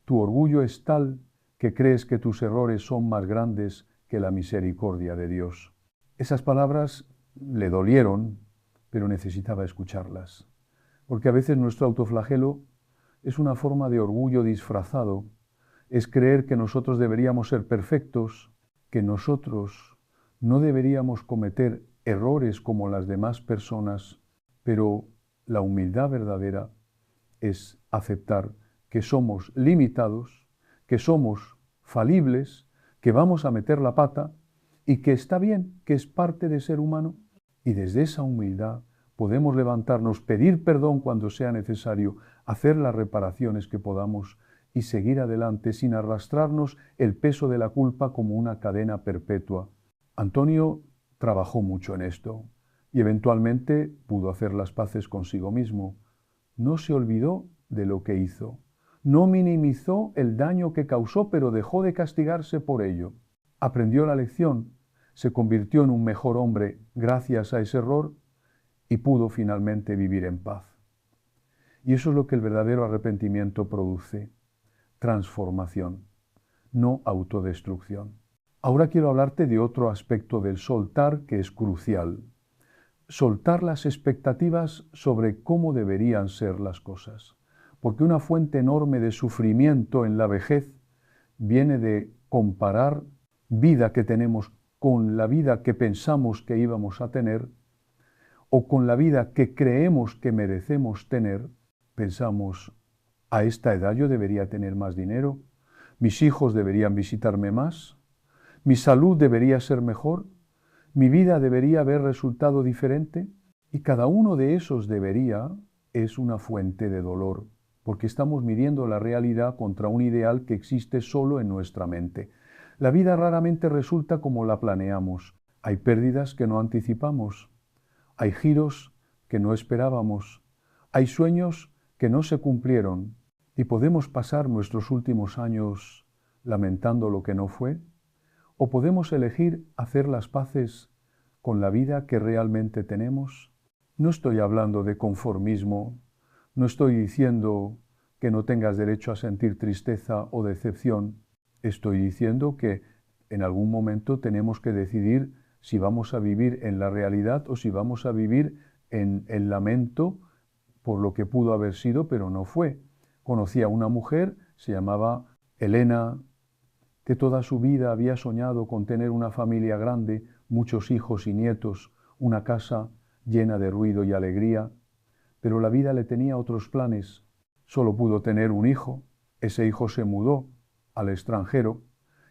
Tu orgullo es tal que crees que tus errores son más grandes que la misericordia de Dios. Esas palabras le dolieron, pero necesitaba escucharlas. Porque a veces nuestro autoflagelo es una forma de orgullo disfrazado, es creer que nosotros deberíamos ser perfectos, que nosotros no deberíamos cometer errores como las demás personas, pero la humildad verdadera es aceptar que somos limitados, que somos falibles, que vamos a meter la pata y que está bien, que es parte de ser humano. Y desde esa humildad podemos levantarnos, pedir perdón cuando sea necesario, hacer las reparaciones que podamos y seguir adelante sin arrastrarnos el peso de la culpa como una cadena perpetua. Antonio trabajó mucho en esto y eventualmente pudo hacer las paces consigo mismo. No se olvidó de lo que hizo. No minimizó el daño que causó, pero dejó de castigarse por ello. Aprendió la lección, se convirtió en un mejor hombre gracias a ese error y pudo finalmente vivir en paz. Y eso es lo que el verdadero arrepentimiento produce: transformación, no autodestrucción. Ahora quiero hablarte de otro aspecto del soltar que es crucial. Soltar las expectativas sobre cómo deberían ser las cosas. Porque una fuente enorme de sufrimiento en la vejez viene de comparar vida que tenemos con la vida que pensamos que íbamos a tener o con la vida que creemos que merecemos tener. Pensamos: a esta edad yo debería tener más dinero, mis hijos deberían visitarme más, mi salud debería ser mejor, mi vida debería haber resultado diferente. Y cada uno de esos debería es una fuente de dolor, porque estamos midiendo la realidad contra un ideal que existe solo en nuestra mente. La vida raramente resulta como la planeamos. Hay pérdidas que no anticipamos, hay giros que no esperábamos, hay sueños que no se cumplieron, y podemos pasar nuestros últimos años lamentando lo que no fue, o podemos elegir hacer las paces con la vida que realmente tenemos. No estoy hablando de conformismo, no estoy diciendo que no tengas derecho a sentir tristeza o decepción. Estoy diciendo que en algún momento tenemos que decidir si vamos a vivir en la realidad o si vamos a vivir en el lamento por lo que pudo haber sido, pero no fue. Conocí a una mujer, se llamaba Elena, que toda su vida había soñado con tener una familia grande, muchos hijos y nietos, una casa llena de ruido y alegría, pero la vida le tenía otros planes. Solo pudo tener un hijo, ese hijo se mudó al extranjero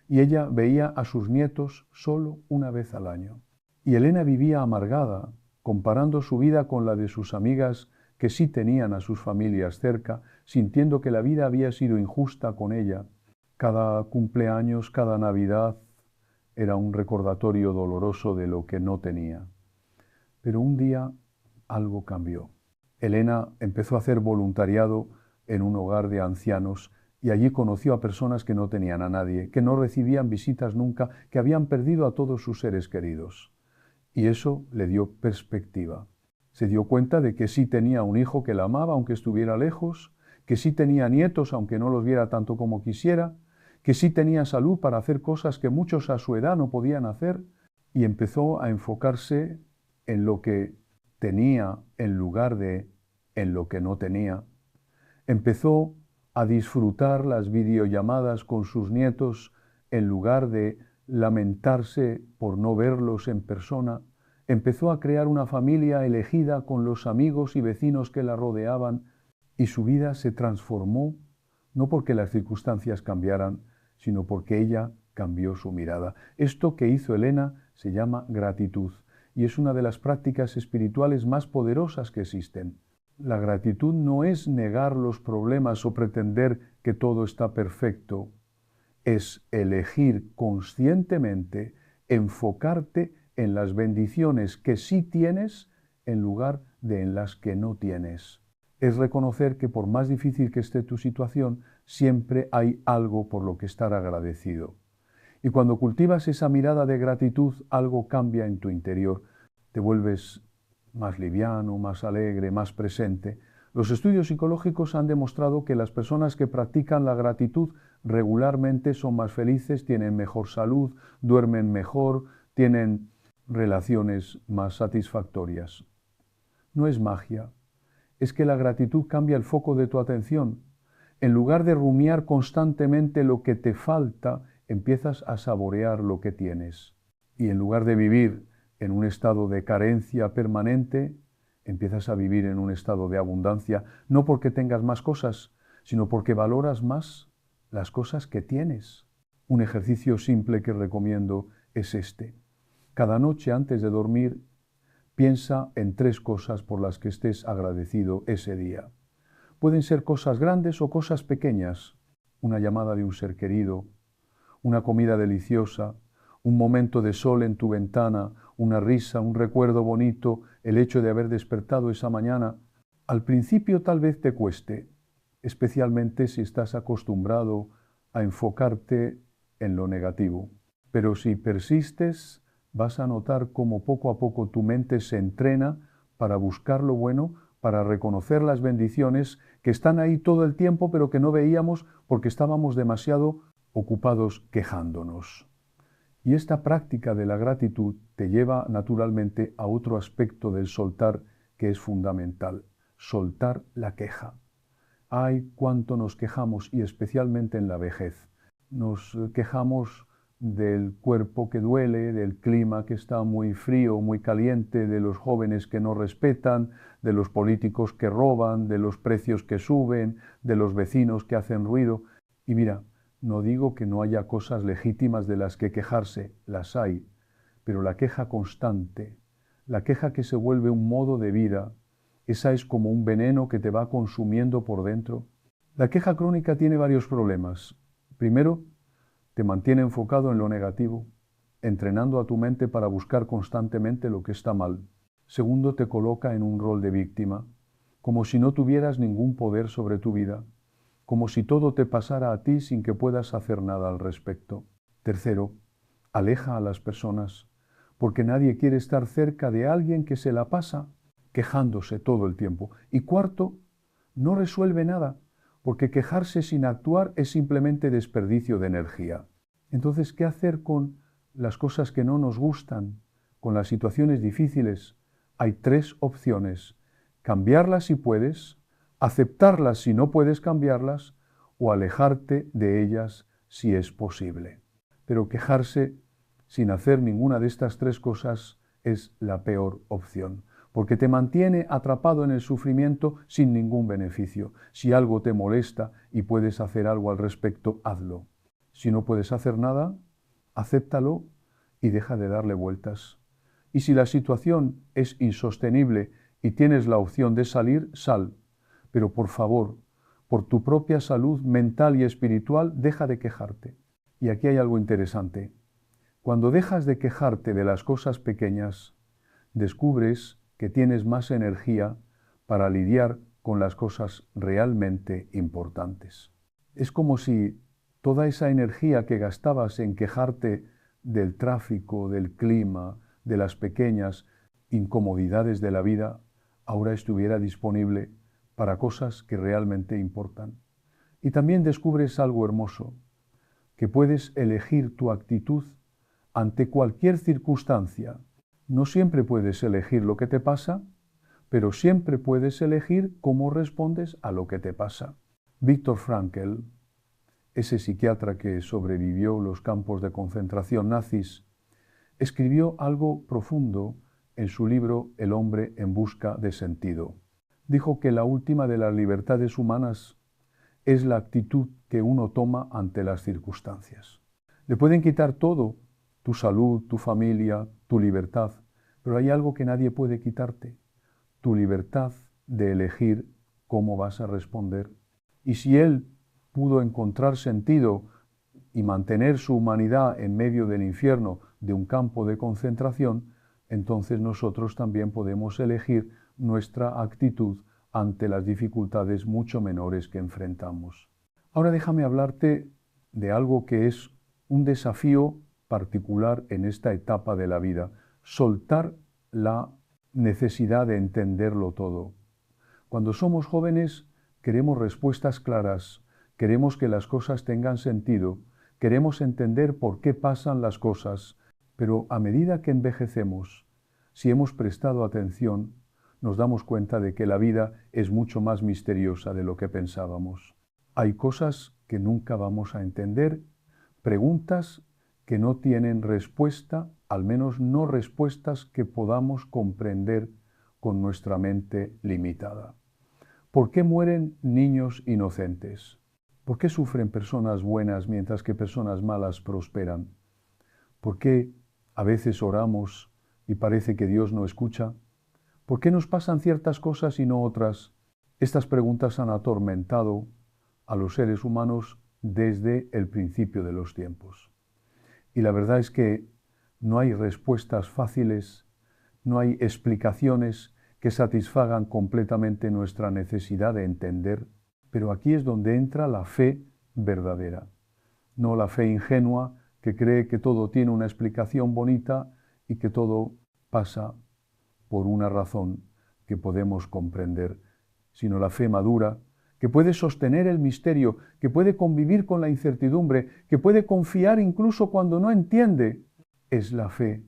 y ella veía a sus nietos solo una vez al año. Y Elena vivía amargada, comparando su vida con la de sus amigas que sí tenían a sus familias cerca, sintiendo que la vida había sido injusta con ella. Cada cumpleaños, cada Navidad era un recordatorio doloroso de lo que no tenía. Pero un día algo cambió. Elena empezó a hacer voluntariado en un hogar de ancianos y allí conoció a personas que no tenían a nadie, que no recibían visitas nunca, que habían perdido a todos sus seres queridos. Y eso le dio perspectiva. Se dio cuenta de que sí tenía un hijo que la amaba aunque estuviera lejos, que sí tenía nietos aunque no los viera tanto como quisiera, que sí tenía salud para hacer cosas que muchos a su edad no podían hacer, y empezó a enfocarse en lo que tenía en lugar de en lo que no tenía. Empezó a disfrutar las videollamadas con sus nietos en lugar de lamentarse por no verlos en persona. Empezó a crear una familia elegida con los amigos y vecinos que la rodeaban, y su vida se transformó no porque las circunstancias cambiaran, sino porque ella cambió su mirada. Esto que hizo Elena se llama gratitud y es una de las prácticas espirituales más poderosas que existen. La gratitud no es negar los problemas o pretender que todo está perfecto, es elegir conscientemente enfocarte en las bendiciones que sí tienes en lugar de en las que no tienes. Es reconocer que por más difícil que esté tu situación, siempre hay algo por lo que estar agradecido. Y cuando cultivas esa mirada de gratitud, algo cambia en tu interior. Te vuelves más liviano, más alegre, más presente. Los estudios psicológicos han demostrado que las personas que practican la gratitud regularmente son más felices, tienen mejor salud, duermen mejor, tienen relaciones más satisfactorias. No es magia, es que la gratitud cambia el foco de tu atención. En lugar de rumiar constantemente lo que te falta, empiezas a saborear lo que tienes. Y en lugar de vivir en un estado de carencia permanente, empiezas a vivir en un estado de abundancia, no porque tengas más cosas, sino porque valoras más las cosas que tienes. Un ejercicio simple que recomiendo es este. Cada noche antes de dormir, piensa en 3 cosas por las que estés agradecido ese día. Pueden ser cosas grandes o cosas pequeñas. Una llamada de un ser querido, una comida deliciosa, un momento de sol en tu ventana, una risa, un recuerdo bonito, el hecho de haber despertado esa mañana. Al principio tal vez te cueste, especialmente si estás acostumbrado a enfocarte en lo negativo. Pero si persistes, vas a notar cómo poco a poco tu mente se entrena para buscar lo bueno, para reconocer las bendiciones que están ahí todo el tiempo, pero que no veíamos porque estábamos demasiado ocupados quejándonos. Y esta práctica de la gratitud te lleva naturalmente a otro aspecto del soltar que es fundamental: soltar la queja. Ay, cuánto nos quejamos, y especialmente en la vejez. Nos quejamos del cuerpo que duele, del clima que está muy frío, muy caliente, de los jóvenes que no respetan, de los políticos que roban, de los precios que suben, de los vecinos que hacen ruido. Y mira, no digo que no haya cosas legítimas de las que quejarse, las hay, pero la queja constante, la queja que se vuelve un modo de vida, esa es como un veneno que te va consumiendo por dentro. La queja crónica tiene varios problemas. Primero, te mantiene enfocado en lo negativo, entrenando a tu mente para buscar constantemente lo que está mal. Segundo, te coloca en un rol de víctima, como si no tuvieras ningún poder sobre tu vida, como si todo te pasara a ti sin que puedas hacer nada al respecto. Tercero, aleja a las personas, porque nadie quiere estar cerca de alguien que se la pasa quejándose todo el tiempo. Y cuarto, no resuelve nada, porque quejarse sin actuar es simplemente desperdicio de energía. Entonces, ¿qué hacer con las cosas que no nos gustan, con las situaciones difíciles? Hay 3 opciones: cambiarlas si puedes, aceptarlas si no puedes cambiarlas, o alejarte de ellas si es posible. Pero quejarse sin hacer ninguna de estas 3 cosas es la peor opción, porque te mantiene atrapado en el sufrimiento sin ningún beneficio. Si algo te molesta y puedes hacer algo al respecto, hazlo. Si no puedes hacer nada, acéptalo y deja de darle vueltas. Y si la situación es insostenible y tienes la opción de salir, sal. Pero por favor, por tu propia salud mental y espiritual, deja de quejarte. Y aquí hay algo interesante. Cuando dejas de quejarte de las cosas pequeñas, descubres que tienes más energía para lidiar con las cosas realmente importantes. Es como si toda esa energía que gastabas en quejarte del tráfico, del clima, de las pequeñas incomodidades de la vida, ahora estuviera disponible para cosas que realmente importan. Y también descubres algo hermoso, que puedes elegir tu actitud ante cualquier circunstancia. No siempre puedes elegir lo que te pasa, pero siempre puedes elegir cómo respondes a lo que te pasa. Viktor Frankl, ese psiquiatra que sobrevivió los campos de concentración nazis, escribió algo profundo en su libro El hombre en busca de sentido. Dijo que la última de las libertades humanas es la actitud que uno toma ante las circunstancias. Le pueden quitar todo, tu salud, tu familia, tu libertad, pero hay algo que nadie puede quitarte, tu libertad de elegir cómo vas a responder. Y si él pudo encontrar sentido y mantener su humanidad en medio del infierno de un campo de concentración, entonces nosotros también podemos elegir nuestra actitud ante las dificultades mucho menores que enfrentamos. Ahora déjame hablarte de algo que es un desafío particular en esta etapa de la vida, soltar la necesidad de entenderlo todo. Cuando somos jóvenes queremos respuestas claras, queremos que las cosas tengan sentido, queremos entender por qué pasan las cosas, pero a medida que envejecemos, si hemos prestado atención, nos damos cuenta de que la vida es mucho más misteriosa de lo que pensábamos. Hay cosas que nunca vamos a entender, preguntas que no tienen respuesta, al menos no respuestas que podamos comprender con nuestra mente limitada. ¿Por qué mueren niños inocentes? ¿Por qué sufren personas buenas mientras que personas malas prosperan? ¿Por qué a veces oramos y parece que Dios no escucha? ¿Por qué nos pasan ciertas cosas y no otras? Estas preguntas han atormentado a los seres humanos desde el principio de los tiempos. Y la verdad es que no hay respuestas fáciles, no hay explicaciones que satisfagan completamente nuestra necesidad de entender, pero aquí es donde entra la fe verdadera, no la fe ingenua que cree que todo tiene una explicación bonita y que todo pasa por una razón que podemos comprender, sino la fe madura, que puede sostener el misterio, que puede convivir con la incertidumbre, que puede confiar incluso cuando no entiende. Es la fe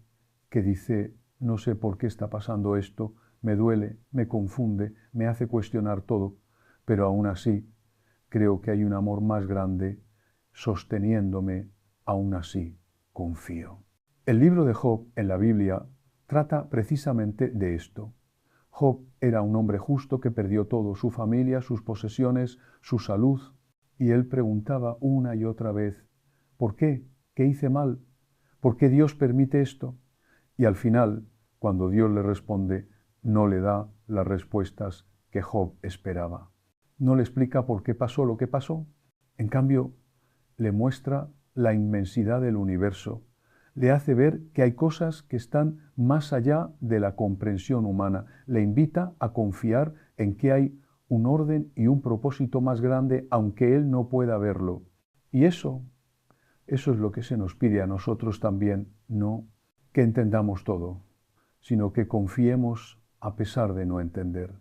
que dice, no sé por qué está pasando esto, me duele, me confunde, me hace cuestionar todo, pero aún así creo que hay un amor más grande sosteniéndome, aún así confío. El libro de Job en la Biblia trata precisamente de esto. Job era un hombre justo que perdió todo, su familia, sus posesiones, su salud, y él preguntaba una y otra vez, ¿por qué? ¿Qué hice mal? ¿Por qué Dios permite esto? Y al final, cuando Dios le responde, no le da las respuestas que Job esperaba. No le explica por qué pasó lo que pasó. En cambio, le muestra la inmensidad del universo. Le hace ver que hay cosas que están más allá de la comprensión humana. Le invita a confiar en que hay un orden y un propósito más grande, aunque él no pueda verlo. Y eso es lo que se nos pide a nosotros también, no que entendamos todo, sino que confiemos a pesar de no entender.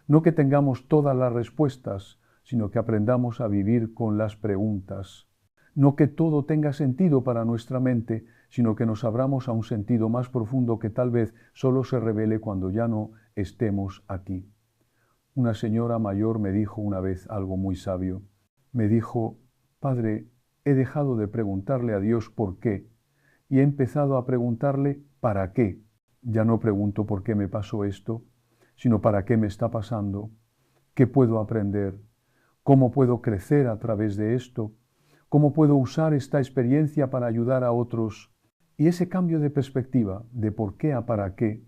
No que tengamos todas las respuestas, sino que aprendamos a vivir con las preguntas. No que todo tenga sentido para nuestra mente, sino que nos abramos a un sentido más profundo que tal vez solo se revele cuando ya no estemos aquí. Una señora mayor me dijo una vez algo muy sabio. Me dijo, Padre, he dejado de preguntarle a Dios por qué y he empezado a preguntarle para qué. Ya no pregunto por qué me pasó esto, sino para qué me está pasando, qué puedo aprender, cómo puedo crecer a través de esto, cómo puedo usar esta experiencia para ayudar a otros. Y ese cambio de perspectiva, de por qué a para qué,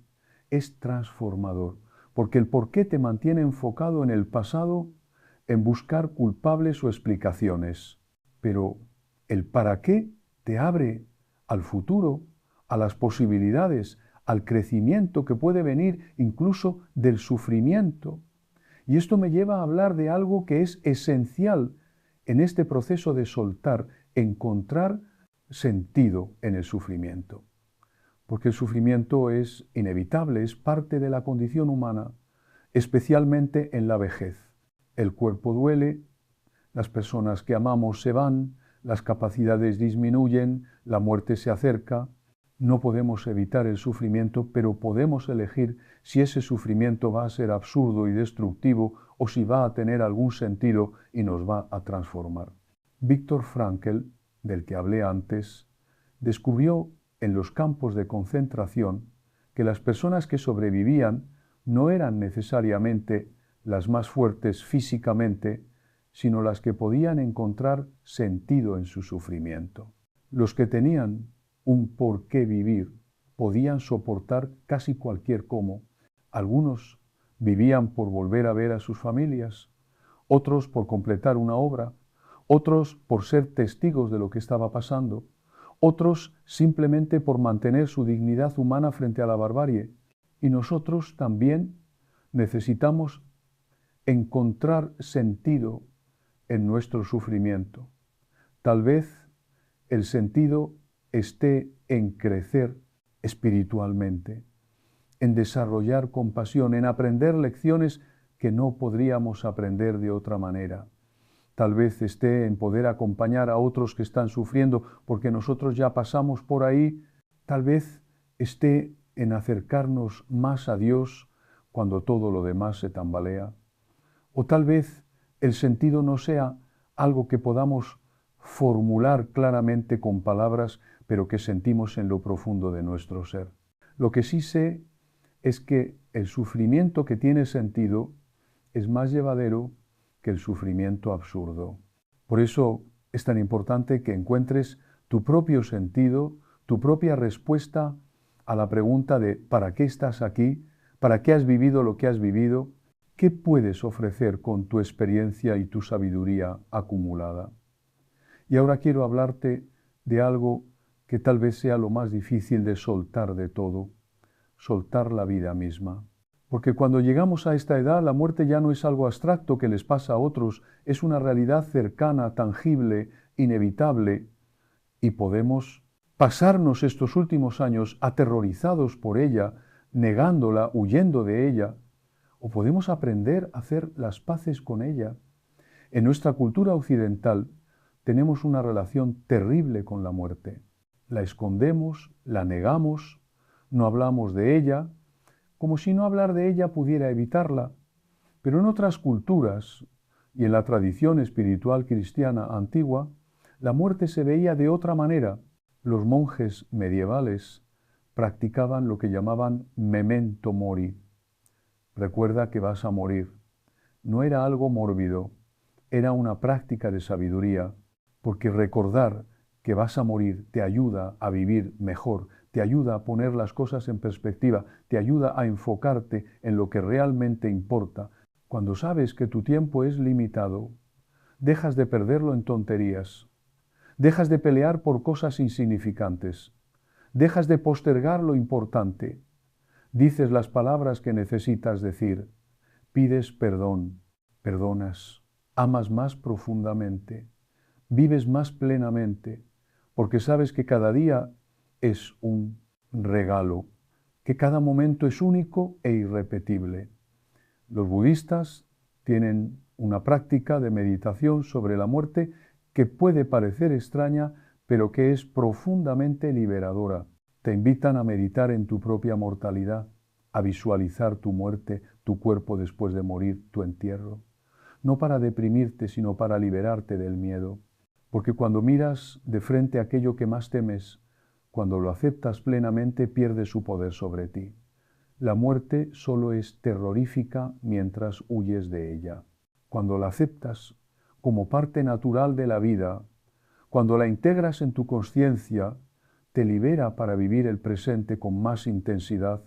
es transformador, porque el por qué te mantiene enfocado en el pasado, en buscar culpables o explicaciones, pero el para qué te abre al futuro, a las posibilidades, al crecimiento que puede venir incluso del sufrimiento. Y esto me lleva a hablar de algo que es esencial en este proceso de soltar, encontrar sentido en el sufrimiento. Porque el sufrimiento es inevitable, es parte de la condición humana, especialmente en la vejez. El cuerpo duele, las personas que amamos se van, las capacidades disminuyen, la muerte se acerca. No podemos evitar el sufrimiento, pero podemos elegir si ese sufrimiento va a ser absurdo y destructivo o si va a tener algún sentido y nos va a transformar. Viktor Frankl, del que hablé antes, descubrió en los campos de concentración que las personas que sobrevivían no eran necesariamente las más fuertes físicamente, sino las que podían encontrar sentido en su sufrimiento. Los que tenían un por qué vivir podían soportar casi cualquier cómo. Algunos vivían por volver a ver a sus familias, otros por completar una obra, otros por ser testigos de lo que estaba pasando, otros simplemente por mantener su dignidad humana frente a la barbarie. Y nosotros también necesitamos encontrar sentido en nuestro sufrimiento. Tal vez el sentido esté en crecer espiritualmente, en desarrollar compasión, en aprender lecciones que no podríamos aprender de otra manera. Tal vez esté en poder acompañar a otros que están sufriendo porque nosotros ya pasamos por ahí. Tal vez esté en acercarnos más a Dios cuando todo lo demás se tambalea. O tal vez el sentido no sea algo que podamos formular claramente con palabras, pero que sentimos en lo profundo de nuestro ser. Lo que sí sé es que el sufrimiento que tiene sentido es más llevadero que el sufrimiento absurdo. Por eso es tan importante que encuentres tu propio sentido, tu propia respuesta a la pregunta de ¿para qué estás aquí? ¿Para qué has vivido lo que has vivido? ¿Qué puedes ofrecer con tu experiencia y tu sabiduría acumulada? Y ahora quiero hablarte de algo que tal vez sea lo más difícil de soltar de todo, soltar la vida misma. Porque cuando llegamos a esta edad, la muerte ya no es algo abstracto que les pasa a otros, es una realidad cercana, tangible, inevitable, y podemos pasarnos estos últimos años aterrorizados por ella, negándola, huyendo de ella, o podemos aprender a hacer las paces con ella. En nuestra cultura occidental tenemos una relación terrible con la muerte. La escondemos, la negamos, no hablamos de ella, como si no hablar de ella pudiera evitarla. Pero en otras culturas y en la tradición espiritual cristiana antigua, la muerte se veía de otra manera. Los monjes medievales practicaban lo que llamaban memento mori. Recuerda que vas a morir. No era algo mórbido, era una práctica de sabiduría, porque recordar que vas a morir te ayuda a vivir mejor, te ayuda a poner las cosas en perspectiva, te ayuda a enfocarte en lo que realmente importa. Cuando sabes que tu tiempo es limitado, dejas de perderlo en tonterías, dejas de pelear por cosas insignificantes, dejas de postergar lo importante, dices las palabras que necesitas decir, pides perdón, perdonas, amas más profundamente, vives más plenamente, porque sabes que cada día es un regalo, que cada momento es único e irrepetible. Los budistas tienen una práctica de meditación sobre la muerte que puede parecer extraña, pero que es profundamente liberadora. Te invitan a meditar en tu propia mortalidad, a visualizar tu muerte, tu cuerpo después de morir, tu entierro. No para deprimirte, sino para liberarte del miedo. Porque cuando miras de frente aquello que más temes, cuando lo aceptas plenamente, pierde su poder sobre ti. La muerte solo es terrorífica mientras huyes de ella. Cuando la aceptas como parte natural de la vida, cuando la integras en tu consciencia, te libera para vivir el presente con más intensidad.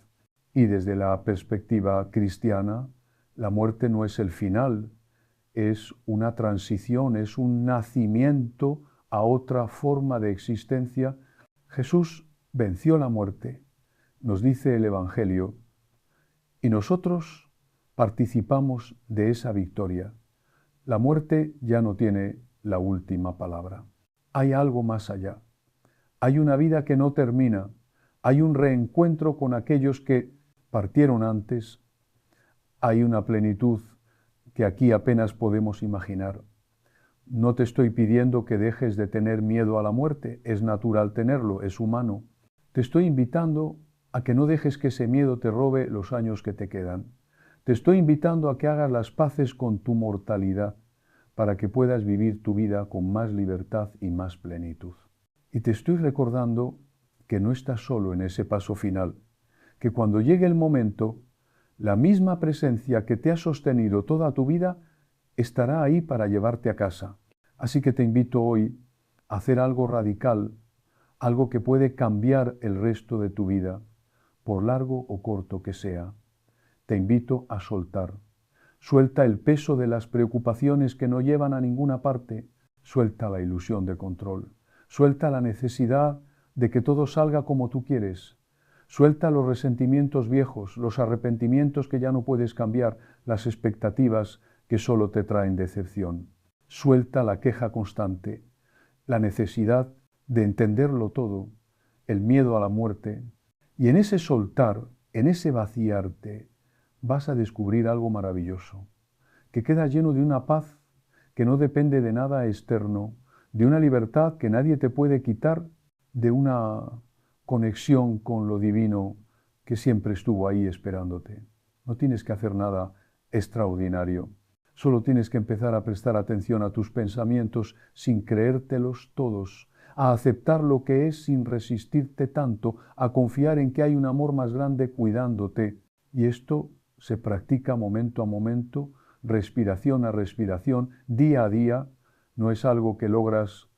Y desde la perspectiva cristiana, la muerte no es el final, es una transición, es un nacimiento a otra forma de existencia. Jesús venció la muerte, nos dice el Evangelio, y nosotros participamos de esa victoria. La muerte ya no tiene la última palabra. Hay algo más allá. Hay una vida que no termina. Hay un reencuentro con aquellos que partieron antes. Hay una plenitud que aquí apenas podemos imaginar. No te estoy pidiendo que dejes de tener miedo a la muerte. Es natural tenerlo, es humano. Te estoy invitando a que no dejes que ese miedo te robe los años que te quedan. Te estoy invitando a que hagas las paces con tu mortalidad para que puedas vivir tu vida con más libertad y más plenitud. Y te estoy recordando que no estás solo en ese paso final, que cuando llegue el momento, la misma presencia que te ha sostenido toda tu vida estará ahí para llevarte a casa. Así que te invito hoy a hacer algo radical, algo que puede cambiar el resto de tu vida, por largo o corto que sea. Te invito a soltar. Suelta el peso de las preocupaciones que no llevan a ninguna parte. Suelta la ilusión de control. Suelta la necesidad de que todo salga como tú quieres. Suelta los resentimientos viejos, los arrepentimientos que ya no puedes cambiar, las expectativas que solo te traen decepción. Suelta la queja constante, la necesidad de entenderlo todo, el miedo a la muerte. Y en ese soltar, en ese vaciarte, vas a descubrir algo maravilloso, que queda lleno de una paz que no depende de nada externo, de una libertad que nadie te puede quitar, de una conexión con lo divino que siempre estuvo ahí esperándote. No tienes que hacer nada extraordinario, solo tienes que empezar a prestar atención a tus pensamientos sin creértelos todos, a aceptar lo que es sin resistirte tanto, a confiar en que hay un amor más grande cuidándote. Y esto se practica momento a momento, respiración a respiración, día a día. No es algo que logras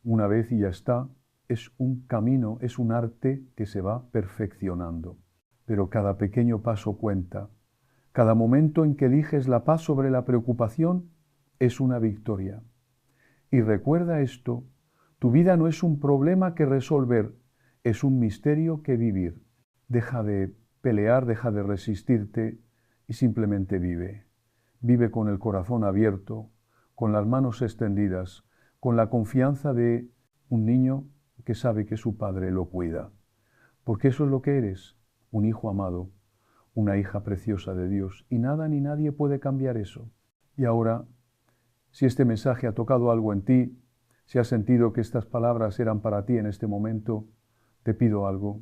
una vez y ya está. Es un camino, es un arte que se va perfeccionando. Pero cada pequeño paso cuenta. Cada momento en que eliges la paz sobre la preocupación es una victoria. Y recuerda esto, tu vida no es un problema que resolver, es un misterio que vivir. Deja de pelear, deja de resistirte y simplemente vive. Vive con el corazón abierto, con las manos extendidas, con la confianza de un niño que sabe que su padre lo cuida. Porque eso es lo que eres, un hijo amado, una hija preciosa de Dios, y nada ni nadie puede cambiar eso. Y ahora, si este mensaje ha tocado algo en ti, si has sentido que estas palabras eran para ti en este momento, te pido algo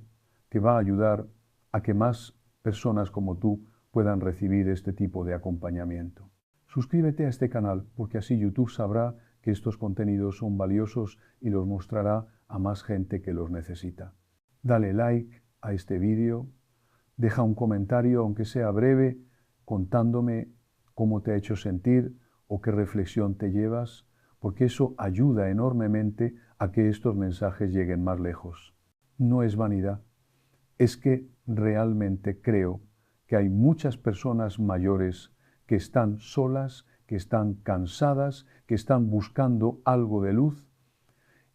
que va a ayudar a que más personas como tú puedan recibir este tipo de acompañamiento. Suscríbete a este canal porque así YouTube sabrá que estos contenidos son valiosos y los mostrará a más gente que los necesita. Dale like a este vídeo, deja un comentario, aunque sea breve, contándome cómo te ha hecho sentir o qué reflexión te llevas, porque eso ayuda enormemente a que estos mensajes lleguen más lejos. No es vanidad, es que realmente creo que hay muchas personas mayores que están solas, que están cansadas, que están buscando algo de luz,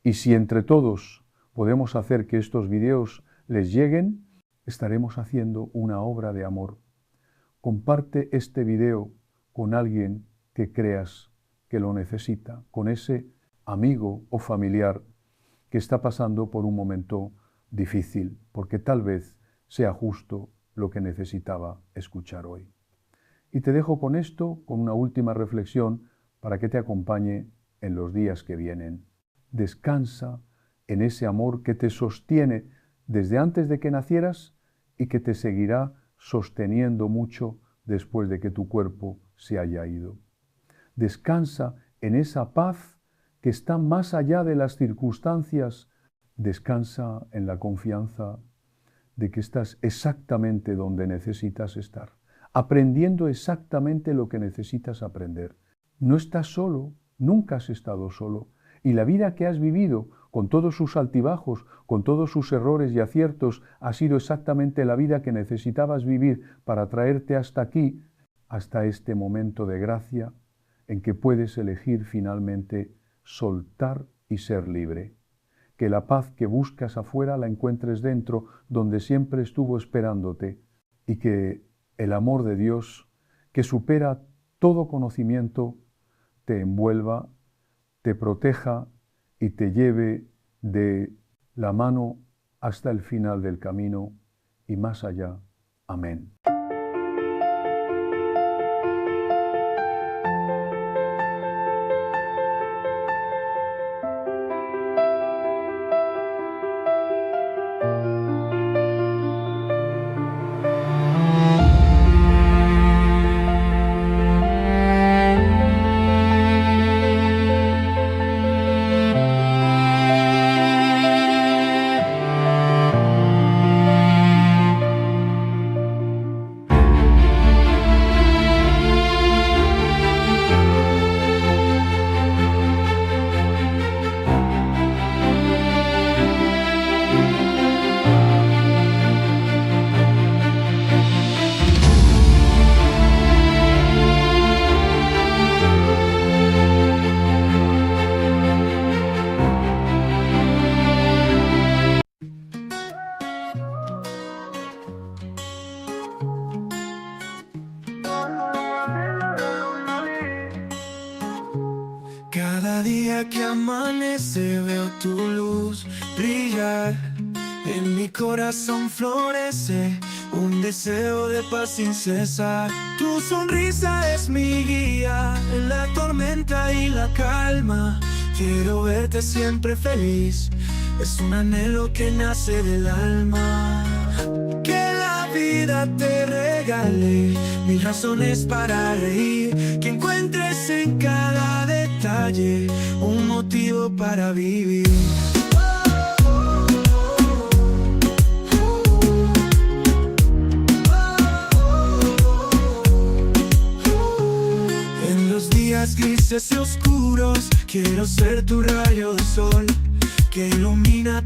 y si entre todos podemos hacer que estos videos les lleguen, estaremos haciendo una obra de amor. Comparte este video con alguien que creas que lo necesita, con ese amigo o familiar que está pasando por un momento difícil, porque tal vez sea justo lo que necesitaba escuchar hoy. Y te dejo con esto, con una última reflexión para que te acompañe en los días que vienen. Descansa en ese amor que te sostiene desde antes de que nacieras y que te seguirá sosteniendo mucho después de que tu cuerpo se haya ido. Descansa en esa paz que está más allá de las circunstancias. Descansa en la confianza de que estás exactamente donde necesitas estar, aprendiendo exactamente lo que necesitas aprender. No estás solo, nunca has estado solo. Y la vida que has vivido, con todos sus altibajos, con todos sus errores y aciertos, ha sido exactamente la vida que necesitabas vivir para traerte hasta aquí, hasta este momento de gracia, en que puedes elegir finalmente soltar y ser libre. que la paz que buscas afuera la encuentres dentro, donde siempre estuvo esperándote, y que el amor de Dios, que supera todo conocimiento, te envuelva, te proteja y te lleve de la mano hasta el final del camino y más allá. Amén. Cada día que amanece veo tu luz brillar. En mi corazón florece un deseo de paz sin cesar. Tu sonrisa es mi guía en la tormenta y la calma. Quiero verte siempre feliz, es un anhelo que nace del alma. Que la vida te regale mil razones para reír, que encuentres en cada detalle un motivo para vivir. En los días grises y oscuros quiero ser tu rayo de sol que ilumina todo.